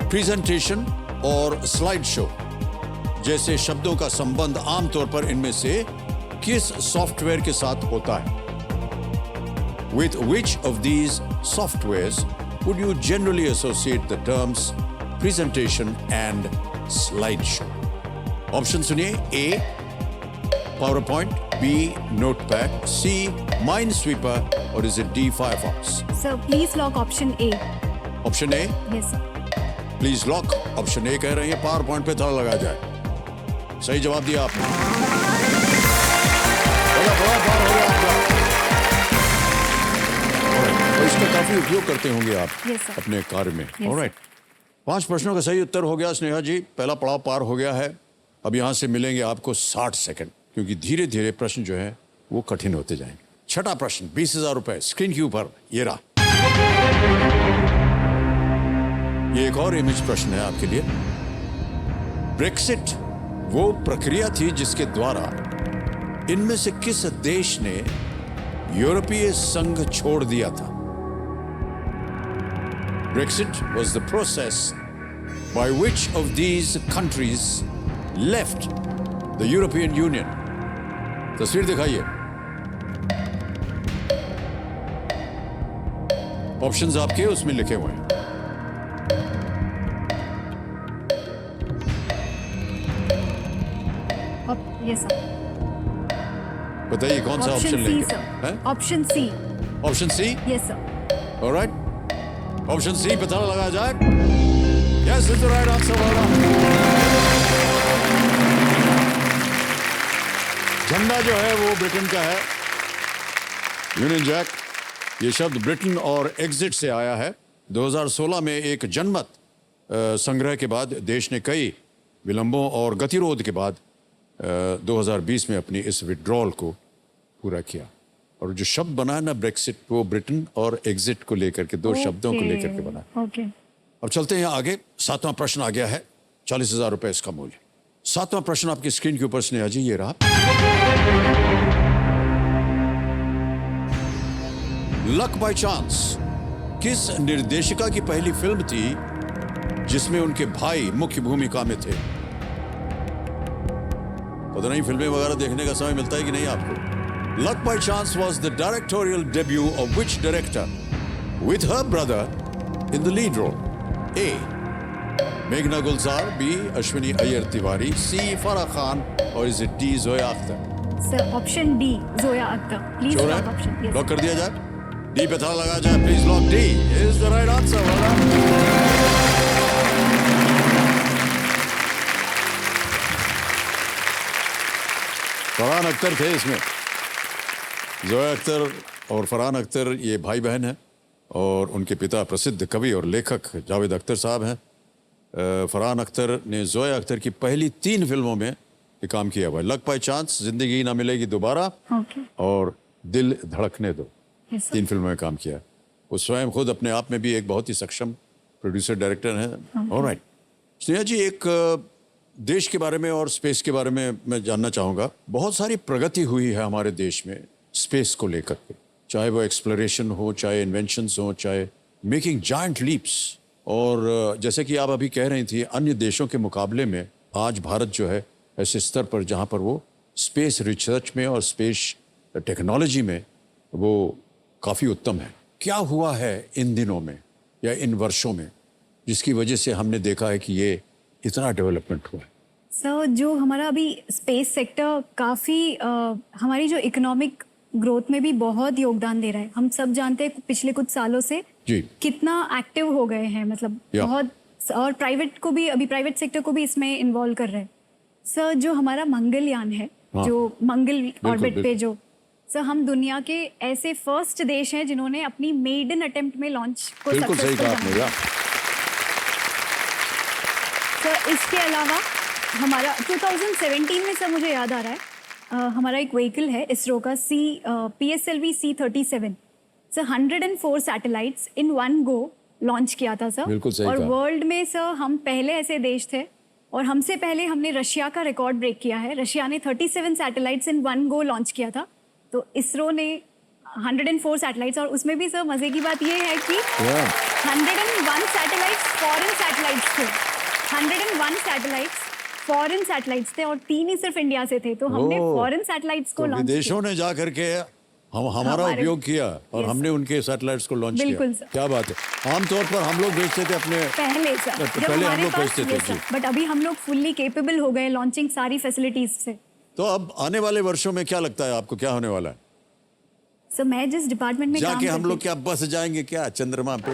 प्रेजेंटेशन और स्लाइड शो जैसे शब्दों का संबंध आमतौर पर इनमें से किस सॉफ्टवेयर के साथ होता है? With which of these softwares would you generally associate the terms presentation and slideshow? Option सुनिए. A PowerPoint, B Notepad, C Minesweeper, or is it D Firefox? Sir please lock option A. Option A. Yes sir. Please lock option A कह रही है. Power point पे ताला लगा जाए. सही जवाब दिया आपने. पावर हो गया आपका. और इसका काफी उपयोग करते होंगे आप Yes, sir. अपने कार्य में. Yes, alright. 5 प्रश्नों का सही उत्तर हो गया स्नेहा जी. पहला पड़ाव पार हो गया है. अब यहां से मिलेंगे आपको 60 सेकंड, क्योंकि धीरे धीरे प्रश्न जो है वो कठिन होते जाएंगे. छठा प्रश्न 20,000 रुपए स्क्रीन के ऊपर ये रहा. ये एक और इमेज प्रश्न है आपके लिए. ब्रेक्सिट वो प्रक्रिया थी जिसके द्वारा इनमें से किस देश ने यूरोपीय संघ छोड़ दिया था? Brexit was the process by which of these countries left the European Union. तस्वीर दिखाइए. ऑप्शंस आपके उसमें लिखे हुए हैं. Yes sir. बताइए कौन सा ऑप्शन ऑप्शन सी लेंगे? Sir. Option C. Option C. Yes sir. Alright. Option C पे ताला लगाया जाए. Yes is the right answer. झंडा जो है वो ब्रिटेन का है. Union jack. ये शब्द ब्रिटेन और एग्जिट से आया है. 2016 में एक जनमत संग्रह के बाद देश ने कई विलंबों और गतिरोध के बाद 2020 में अपनी इस विड्रॉल को पूरा किया. और जो शब्द बना है ना ब्रेक्सिट, वो ब्रिटेन और एग्जिट को लेकर के दो शब्दों को लेकर के बना. ओके. अब चलते हैं आगे. 7वां प्रश्न आ गया है. 40,000 रुपए इसका मूल्य. 7वां प्रश्न आपकी स्क्रीन के ऊपर स्नेहा जी ये रहा. लक बाय चांस किस निर्देशिका की पहली फिल्म थी जिसमें उनके भाई मुख्य भूमिका में थे? पता नहीं फिल्में वगैरह देखने का समय मिलता है कि नहीं आपको. Luck by chance was the directorial debut of which director with her brother in the lead role? A. Meghna Gulzar, B. Ashwini Iyer Tiwari, C. Farah Khan, or is it D. Zoya Akhtar? Sir option D Zoya Akhtar. Please Sure lock option. है? Yes. Lock कर दिया जाए. D पे ताला लगा जाए. Please lock. D is the right answer. Well done. Farhan Akhtar थे इसमें. जोया अख्तर और फरहान अख्तर ये भाई बहन हैं और उनके पिता प्रसिद्ध कवि और लेखक जावेद अख्तर साहब हैं. फरहान अख्तर ने जोया अख्तर की पहली 3 फिल्मों में ये काम किया हुआ है. लक बाय चांस, जिंदगी ना मिलेगी दोबारा, ओके. और दिल धड़कने दो. Yes sir. 3 फिल्मों में काम किया. वो स्वयं खुद अपने आप में भी एक बहुत ही सक्षम प्रोड्यूसर डायरेक्टर हैं. ऑलराइट. स्नेहा जी, एक देश के बारे में और स्पेस के बारे में मैं जानना चाहूँगा. बहुत सारी प्रगति हुई है हमारे देश में स्पेस को लेकर के, चाहे वो एक्सप्लोरेशन हो, चाहे इन्वेंशंस हो, चाहे मेकिंग जायंट लीप्स. और जैसे कि आप अभी कह रही थी, अन्य देशों के मुकाबले में आज भारत जो है ऐसे स्तर पर जहाँ पर वो स्पेस रिसर्च में और स्पेस टेक्नोलॉजी में वो काफ़ी उत्तम है. क्या हुआ है इन दिनों में या इन वर्षों में जिसकी वजह से हमने देखा है कि ये इतना डेवलपमेंट हुआ है? सर जो हमारा अभी स्पेस सेक्टर काफ़ी हमारी जो इकोनॉमिक ग्रोथ में भी बहुत योगदान दे रहा है. हम सब जानते हैं पिछले कुछ सालों से जी. कितना एक्टिव हो गए हैं, मतलब या. बहुत. और प्राइवेट को भी, अभी प्राइवेट सेक्टर को भी इसमें इन्वॉल्व कर रहे हैं. सर जो हमारा मंगलयान है, हाँ. जो मंगल ऑर्बिट पे बिल्कुल. जो, सर हम दुनिया के ऐसे फर्स्ट देश हैं जिन्होंने अपनी मेडन अटेम्प्ट में लॉन्च को बिल्कुल सही कहा आपने. सक्सेसफुल. या. सर इसके अलावा हमारा 2017 में, सर मुझे याद आ रहा है, हमारा एक व्हीकल है इसरो का PSLV C-37. Sir 104 satellites in one go launch किया था सर. बिल्कुल सही और कहा. वर्ल्ड में सर हम पहले ऐसे देश थे, और हमसे पहले हमने रशिया का रिकॉर्ड ब्रेक किया है. रशिया ने 37 satellites in one go launch किया था. तो इसरो ने 104 सैटेलाइट्स, और उसमें भी सर मजे की बात ये है कि 101 सैटेलाइट्स फॉरेन सैटेलाइट्स थे. 101 सैटेलाइट्स फॉरेन सैटेलाइट्स थे और 3 ही सिर्फ इंडिया से थे, तो हमने ओह। फॉरेन सैटेलाइट्स को तो लॉन्च विदेशों ने जा करके हमारा हमारे- उपयोग किया और Yes, हमने उनके सैटेलाइट्स को लॉन्च किया। बिल्कुल, सर। क्या बात है। आमतौर पर हम लोग भेजते थे अपने पहले सर, तो जब पहले हम हमारे लोग पास भेजते थे, yes, जी। सर, बट अभी हम लोग फुल्ली केपेबल हो गए लॉन्चिंग सारी फैसिलिटीज से। तो अब आने वाले वर्षों में क्या लगता है आपको, क्या होने वाला है? सर मैं जिस डिपार्टमेंट में काम जाके हम करती लोग क्या बस जाएंगे क्या चंद्रमा पे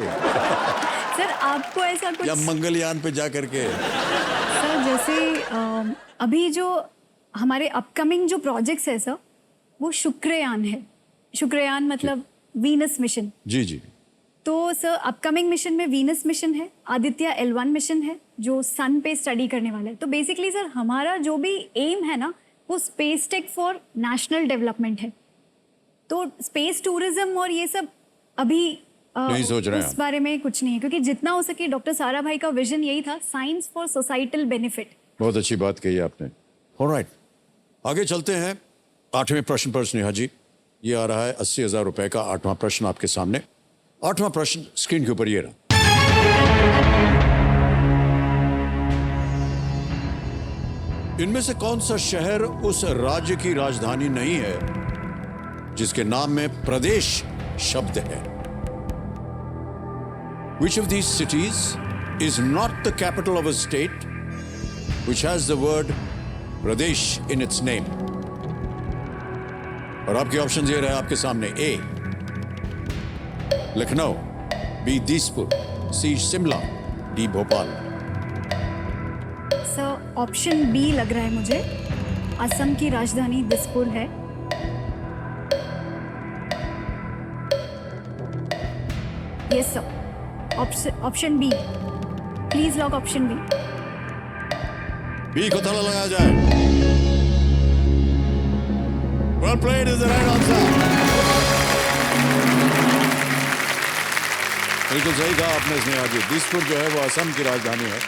सर आपको ऐसा कुछ या मंगलयान पे जा करके? सर जैसे अभी जो हमारे अपकमिंग जो प्रोजेक्ट्स है सर, वो शुक्रयान है। शुक्रयान मतलब वीनस मिशन। जी जी। तो सर अपकमिंग मिशन में वीनस मिशन है, आदित्य L1 मिशन है जो सन पे स्टडी करने वाला है। तो बेसिकली सर हमारा जो भी एम है ना, वो space tech for national development है। तो स्पेस टूरिज्म और ये सब अभी नहीं सोच रहे हैं उस आप? बारे में कुछ नहीं है, क्योंकि जितना हो सके डॉक्टर सारा भाई का विजन यही था, साइंस फॉर सोसाइटल बेनिफिट। बहुत अच्छी बात कही आपने। ऑलराइट, आगे चलते हैं 8वें प्रश्न पर स्नेहा जी। ये आ रहा है 80,000 रुपए का 8वां प्रश्न आपके सामने। 8वां प्रश्न स्क्रीन के ऊपर ये रहा। इनमें से कौन सा शहर उस राज्य की राजधानी नहीं है जिसके नाम में प्रदेश शब्द है? Which of these cities is not the capital of a state which has the word Pradesh in its name? और आपके ऑप्शन ये रहे आपके सामने। A Lucknow, B Dispur, C Shimla, D Bhopal. Sir option B लग रहा है मुझे, असम की राजधानी दिसपुर है। Yes sir, option B, please lock option B. B को ताला लगाया जाए। Well played is the right answer. बिल्कुल सही कहा आपने स्नेहा जी। दिसपुर जो है वो असम की राजधानी है।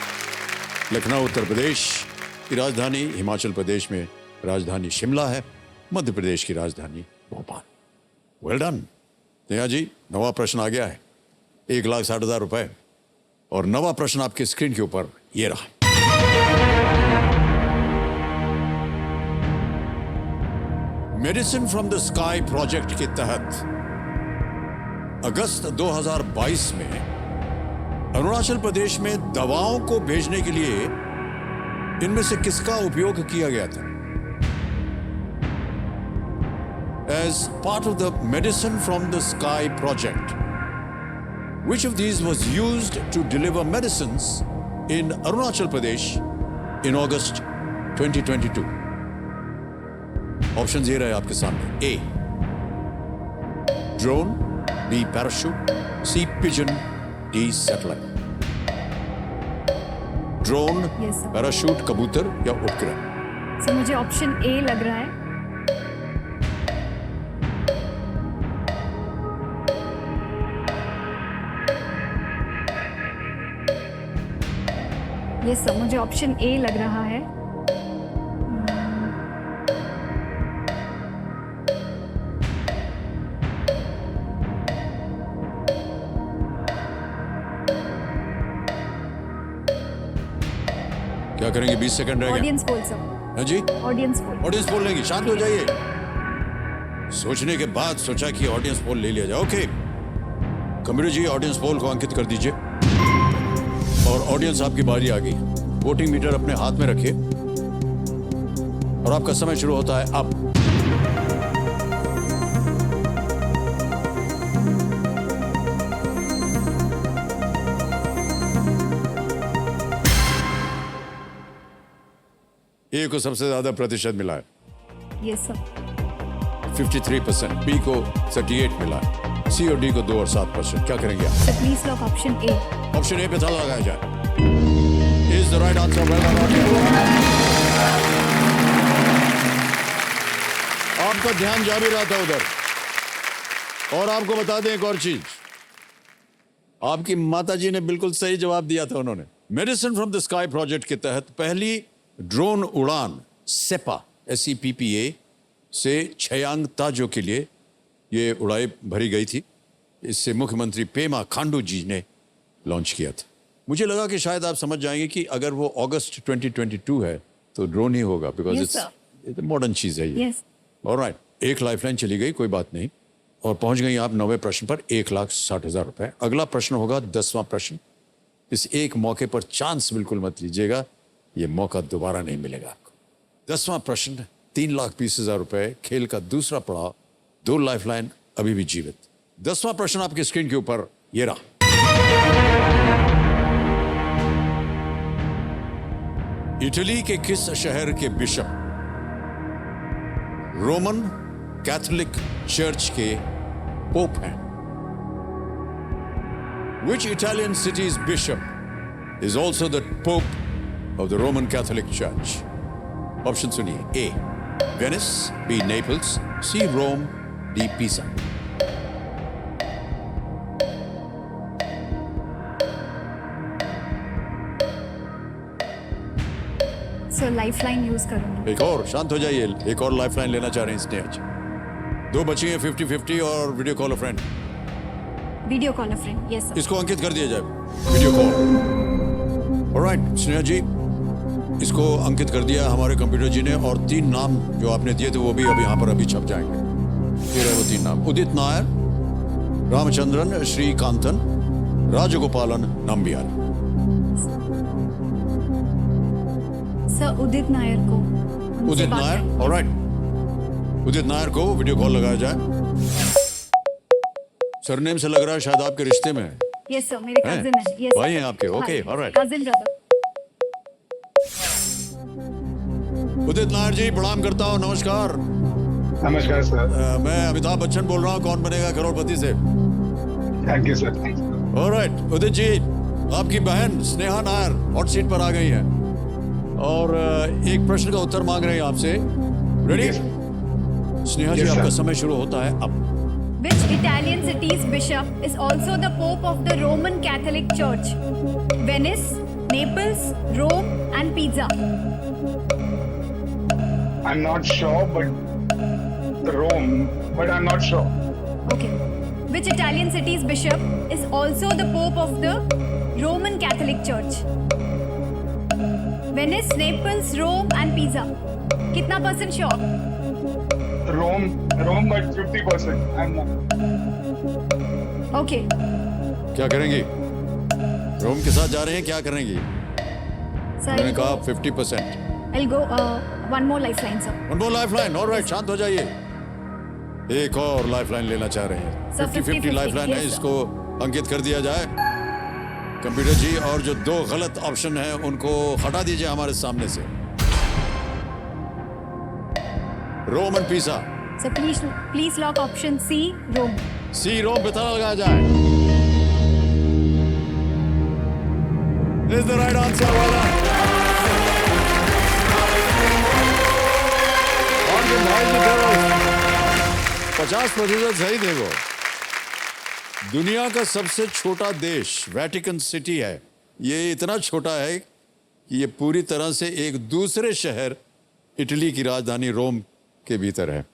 लखनऊ उत्तर प्रदेश की राजधानी, हिमाचल प्रदेश में राजधानी शिमला है, मध्य प्रदेश की राजधानी भोपाल। वेल डन स्नेहा जी। 9वां प्रश्न आ गया है, 1,60,000 रुपए। और 9वां प्रश्न आपके स्क्रीन के ऊपर ये रहा। Medicine from the sky project के तहत अगस्त 2022 में अरुणाचल प्रदेश में दवाओं को भेजने के लिए इनमें से किसका उपयोग किया गया था? As part of the medicine from the sky project, which of these was used to deliver medicines in Arunachal Pradesh in August 2022? Option ये रहे आपके सामने। A drone, B parachute, C pigeon, D satellite. Drone, Yes, sir. Parachute, कबूतर या उपग्रह? Sir मुझे option A लग रहा है। यस सर, मुझे ऑप्शन ए लग रहा है। क्या करेंगे? 20 सेकंड रह गए। ऑडियंस पोल सर, हाँ जी, ऑडियंस पोल। ऑडियंस पोल लेंगे। शांत हो जाइए। सोचने के बाद सोचा कि ऑडियंस पोल ले लिया जाए। ओके कमरू जी, ऑडियंस पोल को अंकित कर दीजिए। और ऑडियंस आपकी बारी आ गई। वोटिंग मीटर अपने हाथ में रखिए और आपका समय शुरू होता है अब। ए को सबसे ज्यादा प्रतिशत मिला है, यस सर। 53%। बी को 38 मिला है। सी और डी को 2 और 7%। क्या करेंगे आप? Sir please lock option A. Option A पे ताला लगाया जाए। Is the right answer. आपका ध्यान जा भी रहा था उधर। और आपको बता दें एक और चीज, आपकी माताजी ने बिल्कुल सही जवाब दिया था। उन्होंने medicine from the sky project के तहत पहली ड्रोन उड़ान सेपा SEPPA से छयांग ताजो के लिए ये उड़ाई भरी गई थी। इससे मुख्यमंत्री पेमा खांडू जी ने लॉन्च किया था। मुझे लगा कि शायद आप समझ जाएंगे कि अगर वो अगस्त 2022 है तो ड्रोन ही होगा, बिकॉज Yes, इट्स मॉडर्न चीज है ये। यस ऑलराइट, 1 लाइफलाइन चली गई, कोई बात नहीं, और पहुंच गई आप 9वें प्रश्न पर, 1,60,000 रुपए। अगला प्रश्न होगा 10वां प्रश्न। इस एक मौके पर चांस बिल्कुल मत लीजिएगा, ये मौका दोबारा नहीं मिलेगा आपको। 10वां प्रश्न, 3,20,000 रुपए, खेल का दूसरा पड़ाव, 2 लाइफलाइन अभी भी जीवित। 10वां प्रश्न आपकी स्क्रीन के ऊपर ये रहा। इटली के किस शहर के बिशप रोमन कैथोलिक चर्च के पोप हैं? Which Italian city's bishop is also the Pope of the Roman Catholic Church? Option सुनिए। A. Venice, B. Naples, C. Rome, D. Pisa. Sir lifeline use करूंगी। एक और, शांत हो जाइए, एक और लाइफलाइन लेना चाह रहे हैं स्नेहा जी। 2 बची हैं, 50-50 और वीडियो कॉल अ फ्रेंड। वीडियो कॉल अ फ्रेंड, यस सर। इसको अंकित कर दिया जाए, वीडियो कॉल। ऑलराइट स्नेहा जी, इसको अंकित कर दिया हमारे कंप्यूटर जी ने, और 3 नाम जो आपने दिए थे वो भी अब यहाँ पर अभी छप जाएंगे। ये रहे वो 3 नाम, उदित नायर, रामचंद्रन श्रीकांतन, राजगोपालन नंबियाल। सर उदित नायर को उनसे उदित बात नायर, करनी है। ऑलराइट, उदित नायर को वीडियो कॉल लगाया जाए। सरनेम से लग रहा है शायद आपके रिश्ते में है। यस सर, मेरे हैं? कजिन है। यस भाई हैं आपके, okay, alright. Cousin brother. Udit Nair ji, प्रणाम करता हूँ, नमस्कार। नमस्कार सर। मैं अमिताभ बच्चन बोल रहा हूँ, कौन बनेगा करोड़पति से। Thank you sir, thank you. Alright Udit ji, आपकी बहन स्नेहा नायर हॉट सीट पर आ गई है और एक प्रश्न का उत्तर मांग रहे हैं आपसे। रेडी? स्नेहा जी, Yes, sir. आपका समय शुरू होता है अब। Which Italian city's bishop is also the Pope of the Roman Catholic Church? Venice, Naples, Rome, and Pisa. I'm not sure, but Rome, but I'm not sure. Okay. Which Italian city's bishop is also the Pope of the Roman Catholic Church? Venice, Naples, Rome, and Pisa. कितना % sure? Rome, but 50%. I'm not. Okay. क्या करेंगी? रोम के साथ जा रहे हैं, क्या करेंगी? So मैंने I'll कहा go, 50%। I'll go one more lifeline, sir. One more lifeline, alright, शांत हो जाइए। एक और लाइफलाइन लेना चाह रहे हैं। Sir, 50-50 लाइफलाइन है, yes, sir. इसको अंकित कर दिया जाए। कंप्यूटर जी, और जो 2 गलत ऑप्शन हैं उनको हटा दीजिए हमारे सामने से। रोम एंड पीसा। So please lock option C, Rome. सी, रोम पे ताला लगाया जाए। Is the right answer, well done. और जो भाई जी थे, 50% सही थे वो। दुनिया का सबसे छोटा देश वेटिकन सिटी है। ये इतना छोटा है कि ये पूरी तरह से एक दूसरे शहर इटली की राजधानी रोम के भीतर है।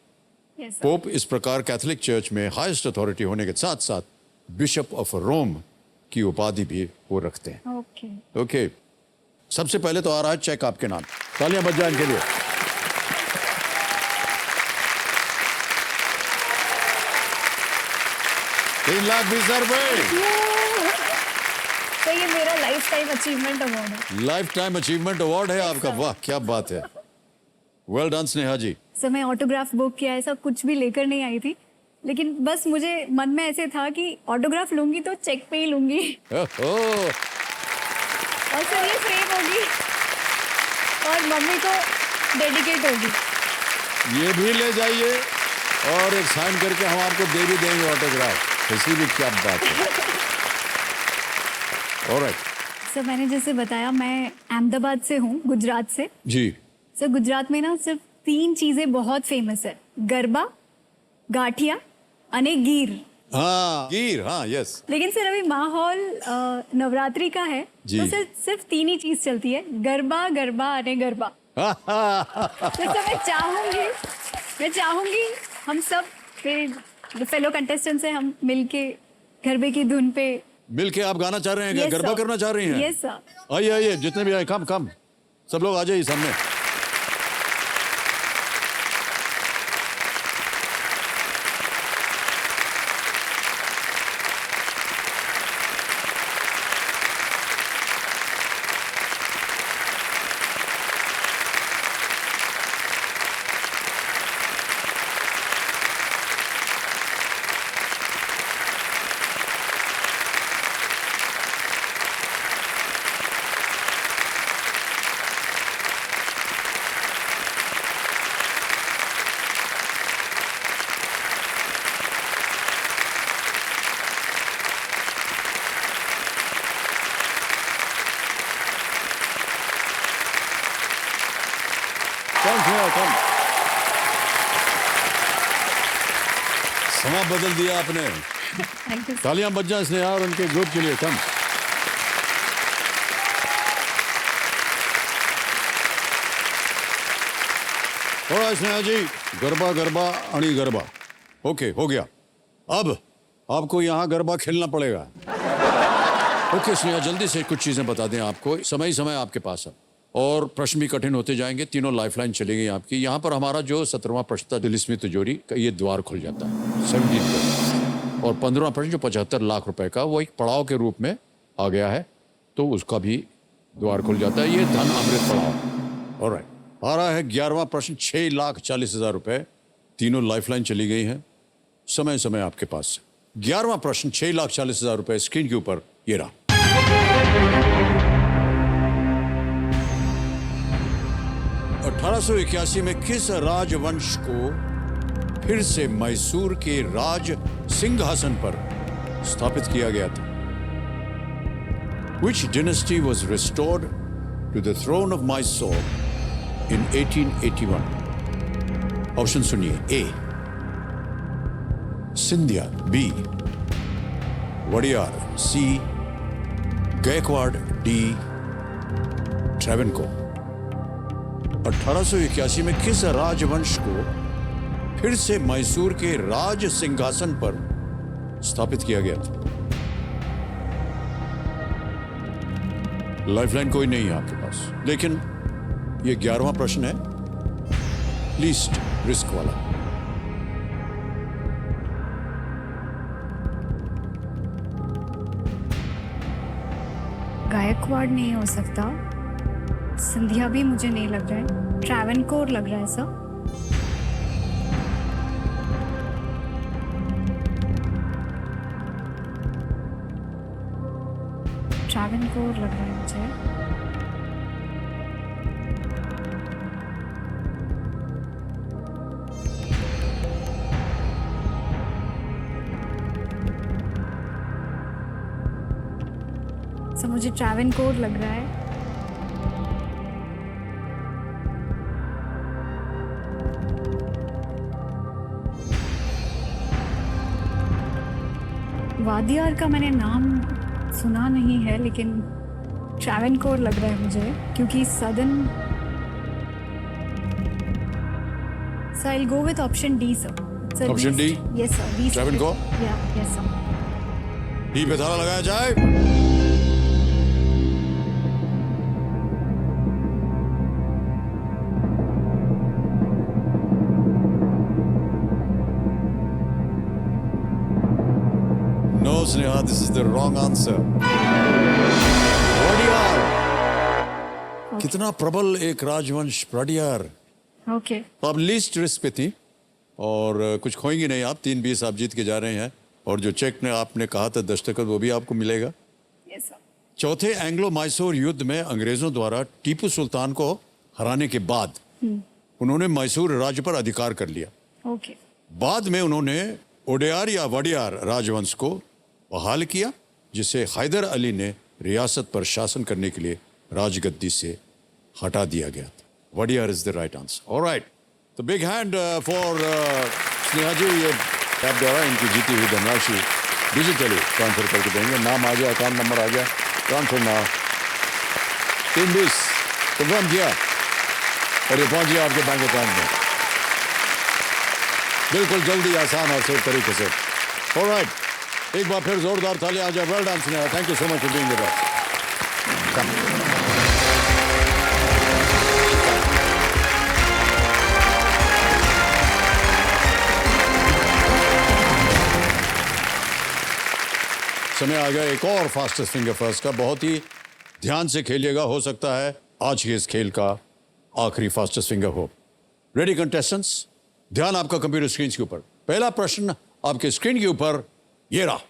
Yes, sir. पोप इस प्रकार कैथोलिक चर्च में हाईएस्ट अथॉरिटी होने के साथ साथ बिशप ऑफ रोम की उपाधि भी वो रखते हैं। Okay. ओके, सबसे पहले तो आ रहा है चेक आपके नाम, तालियां बज जाए इनके लिए। ₹3,20,000। तो ये मेरा लाइफ टाइम अचीवमेंट अवार्ड है। लाइफ टाइम अचीवमेंट अवार्ड है आपका, वाह क्या बात है। वेल डन स्नेहा जी। सर मैं ऑटोग्राफ बुक किया, ऐसा कुछ भी लेकर नहीं आई थी, लेकिन बस मुझे मन में ऐसे था कि ऑटोग्राफ लूंगी तो चेक पे ही लूंगी। ओहो, और सर ये फ्रेम होगी और मम्मी को डेडिकेट होगी। ये भी ले जाइए और एक साइन करके हम आपको दे भी देंगे ऑटोग्राफ। ऐसी भी क्या बात है। ऑलराइट सर मैंने जैसे बताया, मैं अहमदाबाद से हूँ, गुजरात से। जी, सर गुजरात में ना सिर्फ 3 चीजें बहुत फेमस है, गरबा, गाठिया, अने गीर। हाँ गिर, हाँ यस। लेकिन सर अभी माहौल नवरात्रि का है, जी। तो सर सिर्फ 3 ही चीज चलती है, गरबा, गरबा, अने गरबा। तो सर मैं चाहूंगी हम सब जो फेलो कंटेस्टेंट्स हैं, हम मिलके गरबे की धुन पे। मिलके आप गाना चाह रहे हैं क्या? Yes, garba sir. करना चाह रही हैं? Yes, sir. आइए आइए, जितने भी आए, कम कम सब लोग आ जाइए सामने। समा बदल दिया आपने। Thank you. तालियां बज जाए स्नेहा और उनके ग्रुप के लिए। कम थोड़ा स्नेहा जी, गरबा गरबा अणी गरबा, ओके हो गया। अब आपको यहाँ गरबा खेलना पड़ेगा। ओके स्नेहा, जल्दी से कुछ चीजें बता दें आपको, समय ही समय आपके पास है और प्रश्न भी कठिन होते जाएंगे। तीनों लाइफलाइन चली गई आपकी। यहाँ पर हमारा जो 17वां प्रश्न था दिलस्मी तिजोरी का, ये द्वार खुल जाता है 17 और 15वां प्रश्न जो 75 लाख रुपए का, वो एक पड़ाव के रूप में आ गया है, तो उसका भी द्वार खुल जाता है। ये धन अमृत पड़ाव। ऑलराइट, आ रहा है 11वां प्रश्न, 6,40,000 रुपए। तीनों लाइफलाइन चली गई हैं, समय समय आपके पास। 11वां प्रश्न 6,40,000 रुपए स्क्रीन के ऊपर ये रहा। 1881 में किस राजवंश को फिर से मैसूर के राज सिंहासन पर स्थापित किया गया था? Which dynasty was restored to the throne of Mysore in 1881? Option सुनिए। ए सिंधिया, बी वडियार, सी गायकवाड़, डी ट्रेवनकोर। 1881 में किस राजवंश को फिर से मैसूर के राज सिंहासन पर स्थापित किया गया था? लाइफलाइन कोई नहीं है आपके पास, लेकिन ये 11वां प्रश्न है, लीस्ट रिस्क वाला। गायकवाड़ नहीं हो सकता, सिंधिया भी मुझे नहीं लग रहा है, ट्रैवनकोर लग रहा है सर। ट्रैवनकोर लग रहा है मुझे। सर मुझे ट्रैवनकोर लग रहा है। वादियार का मैंने नाम सुना नहीं है, लेकिन ट्रैवनकोर लग रहा है मुझे, क्योंकि southern. Sir I will go with option D sir. Option D? Yes sir, D Travancore? या यस सर। डी पे ताला लगाया जाए। No, Sneha, this is the wrong answer. Wadiyar. कितना प्रबल एक राजवंश वडियार। ओके। तो आप लीस्ट रिस्क पे थी और कुछ खोएंगी नहीं आप। 3-20 आप जीत के जा रहे हैं और जो चेक ने आपने कहा था दस्तखत, वो भी आपको मिलेगा। Yes sir. चौथे एंग्लो मैसूर युद्ध में अंग्रेजों द्वारा टीपू सुल्तान को हराने के बाद उन्होंने मैसूर राज्य पर अधिकार कर लिया। ओके। बाद में उन्होंने ओडेयार या वडियार राजवंश को बहाल किया, जिसे हैदर अली ने रियासत पर शासन करने के लिए राजगद्दी से हटा दिया गया था। Wadiyar is the right answer. Alright, तो बिग हैंड फॉर स्नेहा जी। ये ऐप द्वारा इनकी जीती हुई धनराशि डिजिटली ट्रांसफर करके देंगे। नाम आ गया, अकाउंट नंबर आ गया, ट्रांसफर नाउ। 320 कंफर्म किया और ये पहुंच गया आपके बैंक अकाउंट में, बिल्कुल जल्दी, आसान और सही तरीके से। ऑलराइट, एक बार फिर जोरदार तालियां आ जाए। Well done Sneha, thank you so much for being with us. समय आ गया एक और फास्टेस्ट फिंगर फर्स्ट का। बहुत ही ध्यान से खेलिएगा, हो सकता है आज के इस खेल का आखिरी फास्टेस्ट फिंगर हो। रेडी कंटेस्टेंट्स, ध्यान आपका कंप्यूटर स्क्रीन के ऊपर। पहला प्रश्न आपके स्क्रीन के ऊपर ये रहा।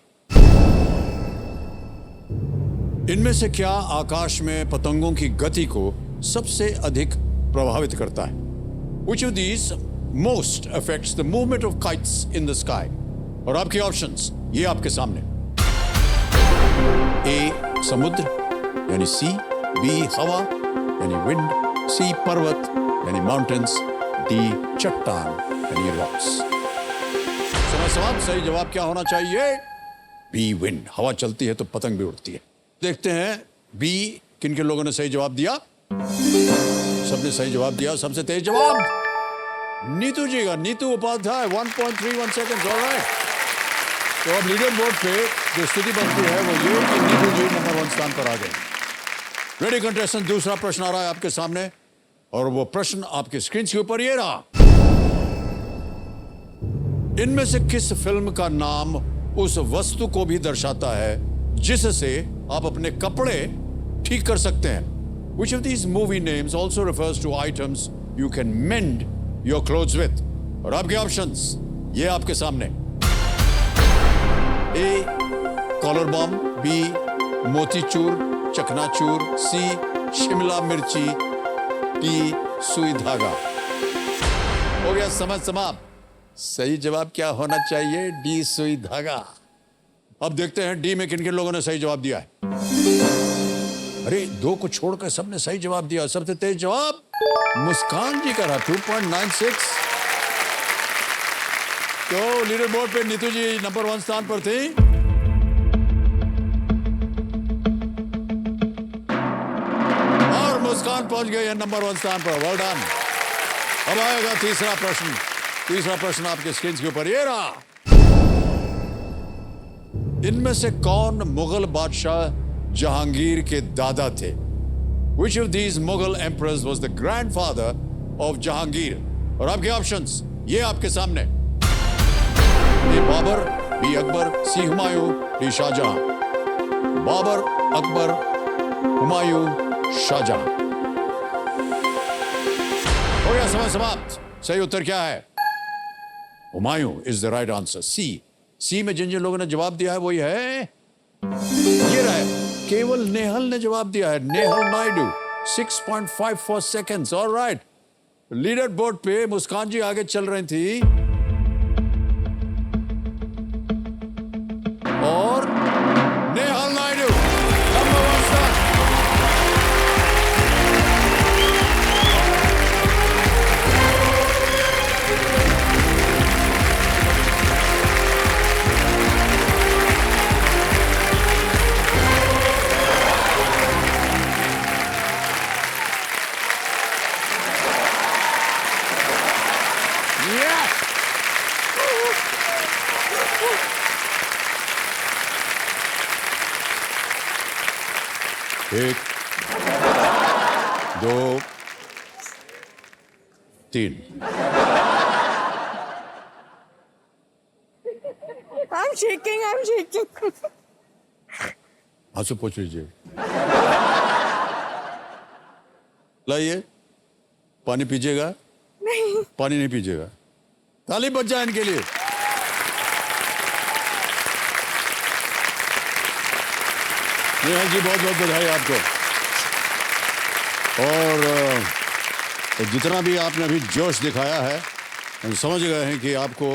इनमें से क्या आकाश में पतंगों की गति को सबसे अधिक प्रभावित करता है? Which of these most affects the movement of kites in the sky? और आपके ऑप्शंस ये आपके सामने। ए समुद्र यानी सी, बी हवा यानी विंड, सी पर्वत यानी माउंटेन्स, डी चट्टान यानी रॉक्स। समय समाप्त। सही जवाब क्या होना चाहिए? B wind. हवा चलती है तो पतंग भी उड़ती है। देखते हैं बी किन किन लोगों ने सही जवाब दिया। सबने सही जवाब दिया। सबसे तेज जवाब नीतू जी का। नीतू उपाध्याय 1.31 सेकंड्स। ऑलराइट, तो अब लीडर बोर्ड पे जो स्थिति बनती है वो ये कि नीतू जी नंबर 1 स्थान पर आ गए। रेडी कंटेस्टेंट, दूसरा प्रश्न आ रहा है आपके सामने और वो प्रश्न आपके स्क्रीन के ऊपर ये रहा। इनमें से किस फिल्म का नाम उस वस्तु को भी दर्शाता है जिससे आप अपने कपड़े ठीक कर सकते हैं? Which of these movie names also refers to items you can mend your clothes with? और आपके ऑप्शंस ये आपके सामने। ए कॉलर बॉम्ब, बी मोतीचूर चकनाचूर, सी शिमला मिर्ची, डी सुई धागा। हो गया समय समाप्त। सही जवाब क्या होना चाहिए? डी सुई धागा। अब देखते हैं डी में किन किन लोगों ने सही जवाब दिया है। अरे 2 को छोड़कर सबने सही जवाब दिया। सबसे तेज जवाब मुस्कान जी का रहा 2.96। तो लीडर बोर्ड पे नीतू जी नंबर 1 स्थान पर थी। और मुस्कान पहुंच गई है नंबर 1 स्थान पर। Well done. अब आएगा तीसरा प्रश्न। तीसरा प्रश्न आपके स्क्रीन के ऊपर ये रहा। इनमें से कौन मुगल बादशाह जहांगीर के दादा थे? Which of these Mughal emperors was the grandfather of Jahangir? और आपके ऑप्शंस ये आपके सामने। A Babur, B Akbar, C Humayun, D Shahjahan. Babur, Akbar, Humayun, Shahjahan. हो गया समय समाप्त। सही उत्तर क्या है? Humayun is the right answer. C में जिन जिन लोगों ने जवाब दिया है वही है ये रहा है। केवल नेहल ने जवाब दिया है। Nehal Naidu 6.54 seconds. Alright, leader board पे मुस्कान जी आगे चल रही थी और नेहल नायडू नंबर 1 स्थान। एक, 2, 3। I'm shaking. आंसू पोंछ लीजिए। लाइए, पानी पीजिएगा? नहीं, पानी नहीं पीजिएगा। ताली बज जाए इनके लिए। नेहा जी बहुत बहुत बधाई आपको। और जितना भी आपने अभी जोश दिखाया है हम समझ गए हैं कि आपको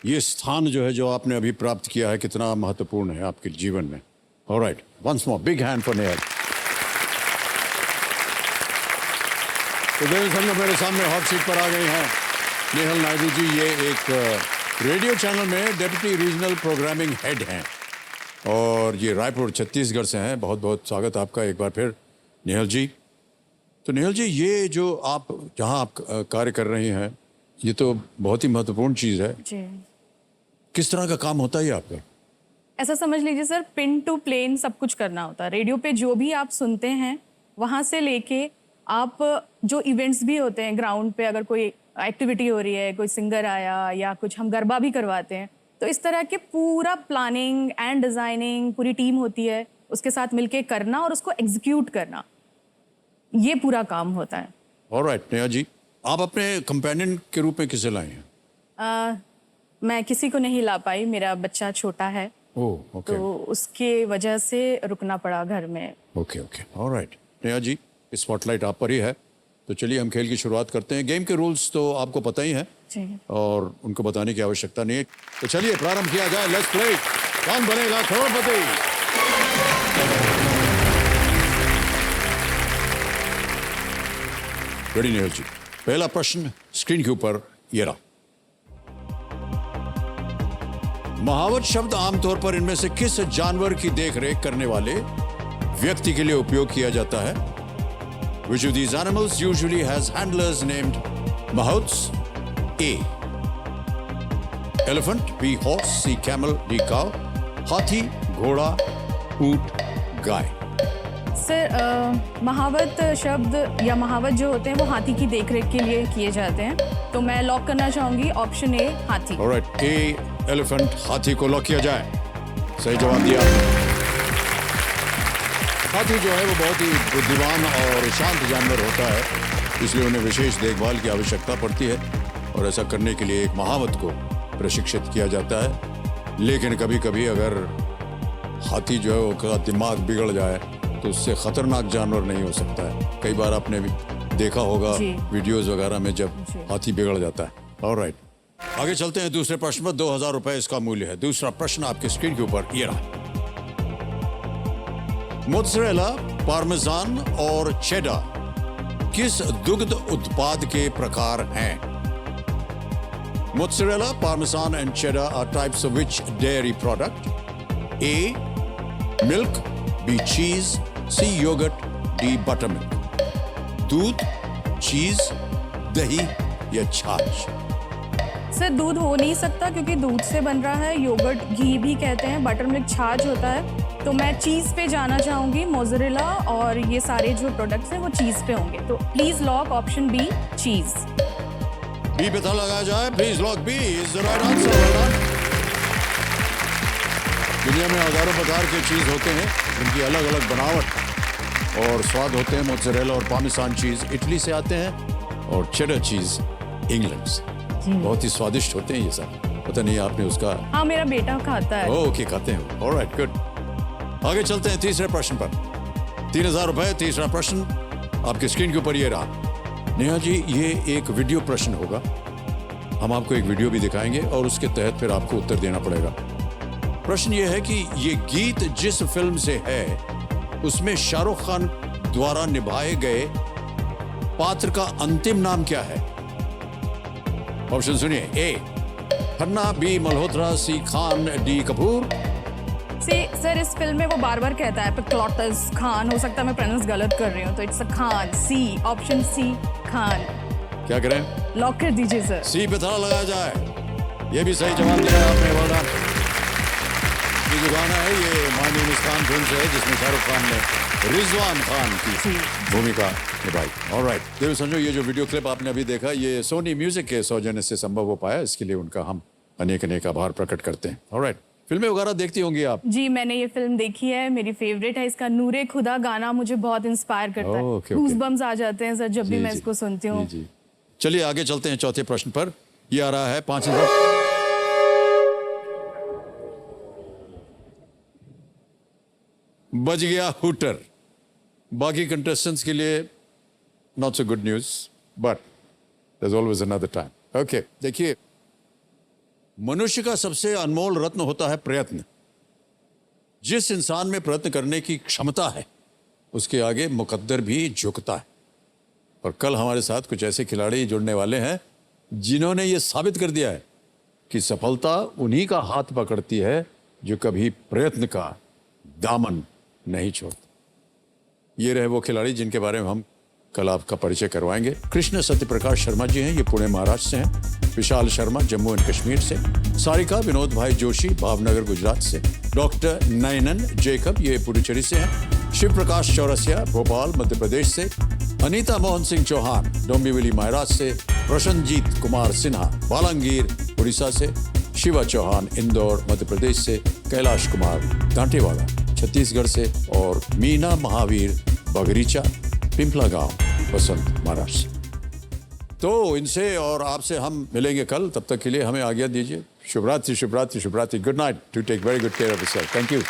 ये स्थान जो है जो आपने अभी प्राप्त किया है कितना महत्वपूर्ण है आपके जीवन में। Alright, once more big hand for Nehal. तो देवेंद्र मेरे सामने हॉट सीट पर आ गई हैं नेहल नायडू जी। ये एक रेडियो चैनल में डेप्यूटी रीजनल प्रोग्रामिंग हेड हैं और ये रायपुर छत्तीसगढ़ से हैं। बहुत बहुत स्वागत आपका एक बार फिर नेहल जी। तो नेहल जी, ये जो आप जहाँ आप कार्य कर रही हैं ये तो बहुत ही महत्वपूर्ण चीज़ है जी। किस तरह का काम होता है ये आपका? ऐसा समझ लीजिए सर, पिन टू प्लेन सब कुछ करना होता है। रेडियो पे जो भी आप सुनते हैं वहाँ से लेके आप जो इवेंट्स भी होते हैं ग्राउंड पे, अगर कोई एक्टिविटी हो रही है, कोई सिंगर आया या कुछ हम गरबा भी करवाते हैं, तो इस तरह के पूरा प्लानिंग एंड डिज़ाइनिंग पूरी टीम होती है, उसके साथ मिलके करना और उसको एग्जीक्यूट करना, ये पूरा काम होता है। ऑलराइट नेहा जी, आप अपने कंपेनियन के रूप में किसे लाए हैं? मैं किसी को नहीं ला पाई, मेरा बच्चा छोटा है। Oh okay. तो उसके वजह से रुकना पड़ा घर में। Okay okay alright Neha ji, spotlight आप पर ही है। तो चलिए हम खेल की शुरुआत करते हैं। गेम के रूल्स तो आपको पता ही हैं जी, और उनको बताने की आवश्यकता नहीं है। तो चलिए प्रारंभ किया जाए। लेट्स प्ले कौन बनेगा करोड़पति। रेडी नेहा जी, पहला प्रश्न स्क्रीन के ऊपर ये रहा। महावत शब्द आमतौर पर इनमें से किस जानवर की देखरेख करने वाले व्यक्ति के लिए उपयोग किया जाता है? Which of these animals usually has handlers named mahouts? A. Elephant, B. Horse, C. Camel, D. Cow. हाथी, घोड़ा, ऊंट, गाय। सर महावत शब्द या महावत जो होते हैं वो हाथी की देखरेख के लिए किए जाते हैं, तो मैं लॉक करना चाहूंगी ऑप्शन ए, हाथी। Alright, A. एलिफेंट, हाथी को लॉक किया जाए। सही जवाब दिया। हाथी जो है वो बहुत ही बुद्धिमान और शांत जानवर होता है, इसलिए उन्हें विशेष देखभाल की आवश्यकता पड़ती है और ऐसा करने के लिए एक महावत को प्रशिक्षित किया जाता है। लेकिन कभी कभी अगर हाथी जो है उसका दिमाग बिगड़ जाए तो उससे खतरनाक जानवर नहीं हो सकता है। कई बार आपने भी देखा होगा जी। वीडियोस वगैरह में जब जी। हाथी बिगड़ जाता है। ऑलराइट, आगे चलते हैं दूसरे प्रश्न पर। 2000 रुपए इसका मूल्य है। दूसरा प्रश्न आपके स्क्रीन के ऊपर ये रहा। मोत्ज़रेला, पार्मेजान और चेडर किस दुग्ध उत्पाद के प्रकार हैं? Mozzarella, parmesan and cheddar are types of which dairy product? A. Milk, B. Cheese, C. Yogurt, D. Buttermilk. दूध, चीज, दही या छाछ? सर दूध हो नहीं सकता क्योंकि दूध से बन रहा है, योगर्ट घी भी कहते हैं, बटर मिल्क छाछ होता है, तो मैं चीज़ पे जाना चाहूँगी। मोज़रेला और ये सारे जो प्रोडक्ट्स हैं वो चीज़ पे होंगे, तो प्लीज़ लॉक ऑप्शन बी, चीज़। बी पे था लगाया जाए। Please lock B is the right answer. दुनिया में हजारों प्रकार के चीज होते हैं, उनकी अलग अलग बनावट और स्वाद होते हैं। मोत्ज़रेला और पार्मेसान चीज इटली से आते हैं और चेडर चीज इंग्लैंड से। बहुत ही स्वादिष्ट होते हैं ये सब। पता नहीं आपने उसका? हाँ, मेरा बेटा खाता है। ओके, खाते हैं। Alright, good. आगे चलते हैं तीसरे प्रश्न पर। 3000 रुपए। तीसरा प्रश्न आपके स्क्रीन के ऊपर ये रहा। नेहा जी, ये एक वीडियो प्रश्न होगा। हम आपको एक वीडियो भी दिखाएंगे और उसके तहत फिर आपको उत्तर देना पड़ेगा। प्रश्न ये है कि ये गीत जिस फिल्म से है उसमें शाहरुख खान द्वारा निभाए गए पात्र का अंतिम नाम क्या है? ऑप्शन सुनिए। ए. खन्ना, बी. मल्होत्रा, सी. खान, डी. कपूर। सर इस फिल्म में वो बार बार कहता है क्लॉटस खान, हो सकता है मैं प्रोनाउंस गलत कर रही हूँ, तो it's a Khan. C, option C, Khan. क्या करें? लॉक कर दीजिए सर। सी पे था लगाया जाए। ये भी सही जवाब दिया आपने। well done। ये जो गाना है ये my name is Khan film से है, जिसमें शाहरुख खान ने रिजवान खान की भूमिका निभाई। ऑलराइट, देव संजो, ये जो वीडियो क्लिप आपने अभी देखा ये सोनी म्यूजिक के सौजन्य से संभव हो पाया। इसके लिए उनका हम अनेक अनेक आभार प्रकट करते हैं। ऑलराइट, फिल्में वगैरह देखती होंगी आप? जी, मैंने ये फिल्म देखी है, मेरी फेवरेट है। इसका नूरे खुदा गाना मुझे बहुत इंस्पायर करता है। Okay, okay. गूज़बम्स आ जाते हैं सर जब भी जी, मैं जी। इसको सुनती हूँ। जी, जी। चलिए आगे चलते हैं चौथे प्रश्न पर। ये आ रहा है 5000। बज गया हुटर। बाकी कंटेस्टेंट्स के लिए not so good news, but there is always another time. Okay, देखिए, मनुष्य का सबसे अनमोल रत्न होता है प्रयत्न। जिस इंसान में प्रयत्न करने की क्षमता है उसके आगे मुकद्दर भी झुकता है। और कल हमारे साथ कुछ ऐसे खिलाड़ी जुड़ने वाले हैं जिन्होंने ये साबित कर दिया है कि सफलता उन्हीं का हाथ पकड़ती है जो कभी प्रयत्न का दामन नहीं छोड़ते। ये रहे वो खिलाड़ी जिनके बारे में हम कल आपका परिचय करवाएंगे। कृष्ण सत्यप्रकाश शर्मा जी हैं, ये पुणे महाराष्ट्र से हैं। विशाल शर्मा जम्मू एंड कश्मीर से। सारिका विनोद भाई जोशी भावनगर गुजरात से। डॉक्टर नयनन जेकब, ये पुडुचेरी से हैं। शिव प्रकाश चौरसिया भोपाल मध्य प्रदेश से। अनीता मोहन सिंह चौहान डोंबिवली महाराष्ट्र से। प्रसन्नजीत कुमार सिन्हा बालांगीर उड़ीसा से। शिवा चौहान इंदौर मध्य प्रदेश से। कैलाश कुमार दांटेवाड़ा छत्तीसगढ़ से। और मीना महावीर बगरीचा पिंपला गांव बसंत महाराष्ट्र। तो इनसे और आपसे हम मिलेंगे कल। तब तक के लिए हमें आज्ञा दीजिए। शुभ रात्रि, शुभ रात्रि, शुभ रात्रि। Good night. To take very good care of yourself. Thank you.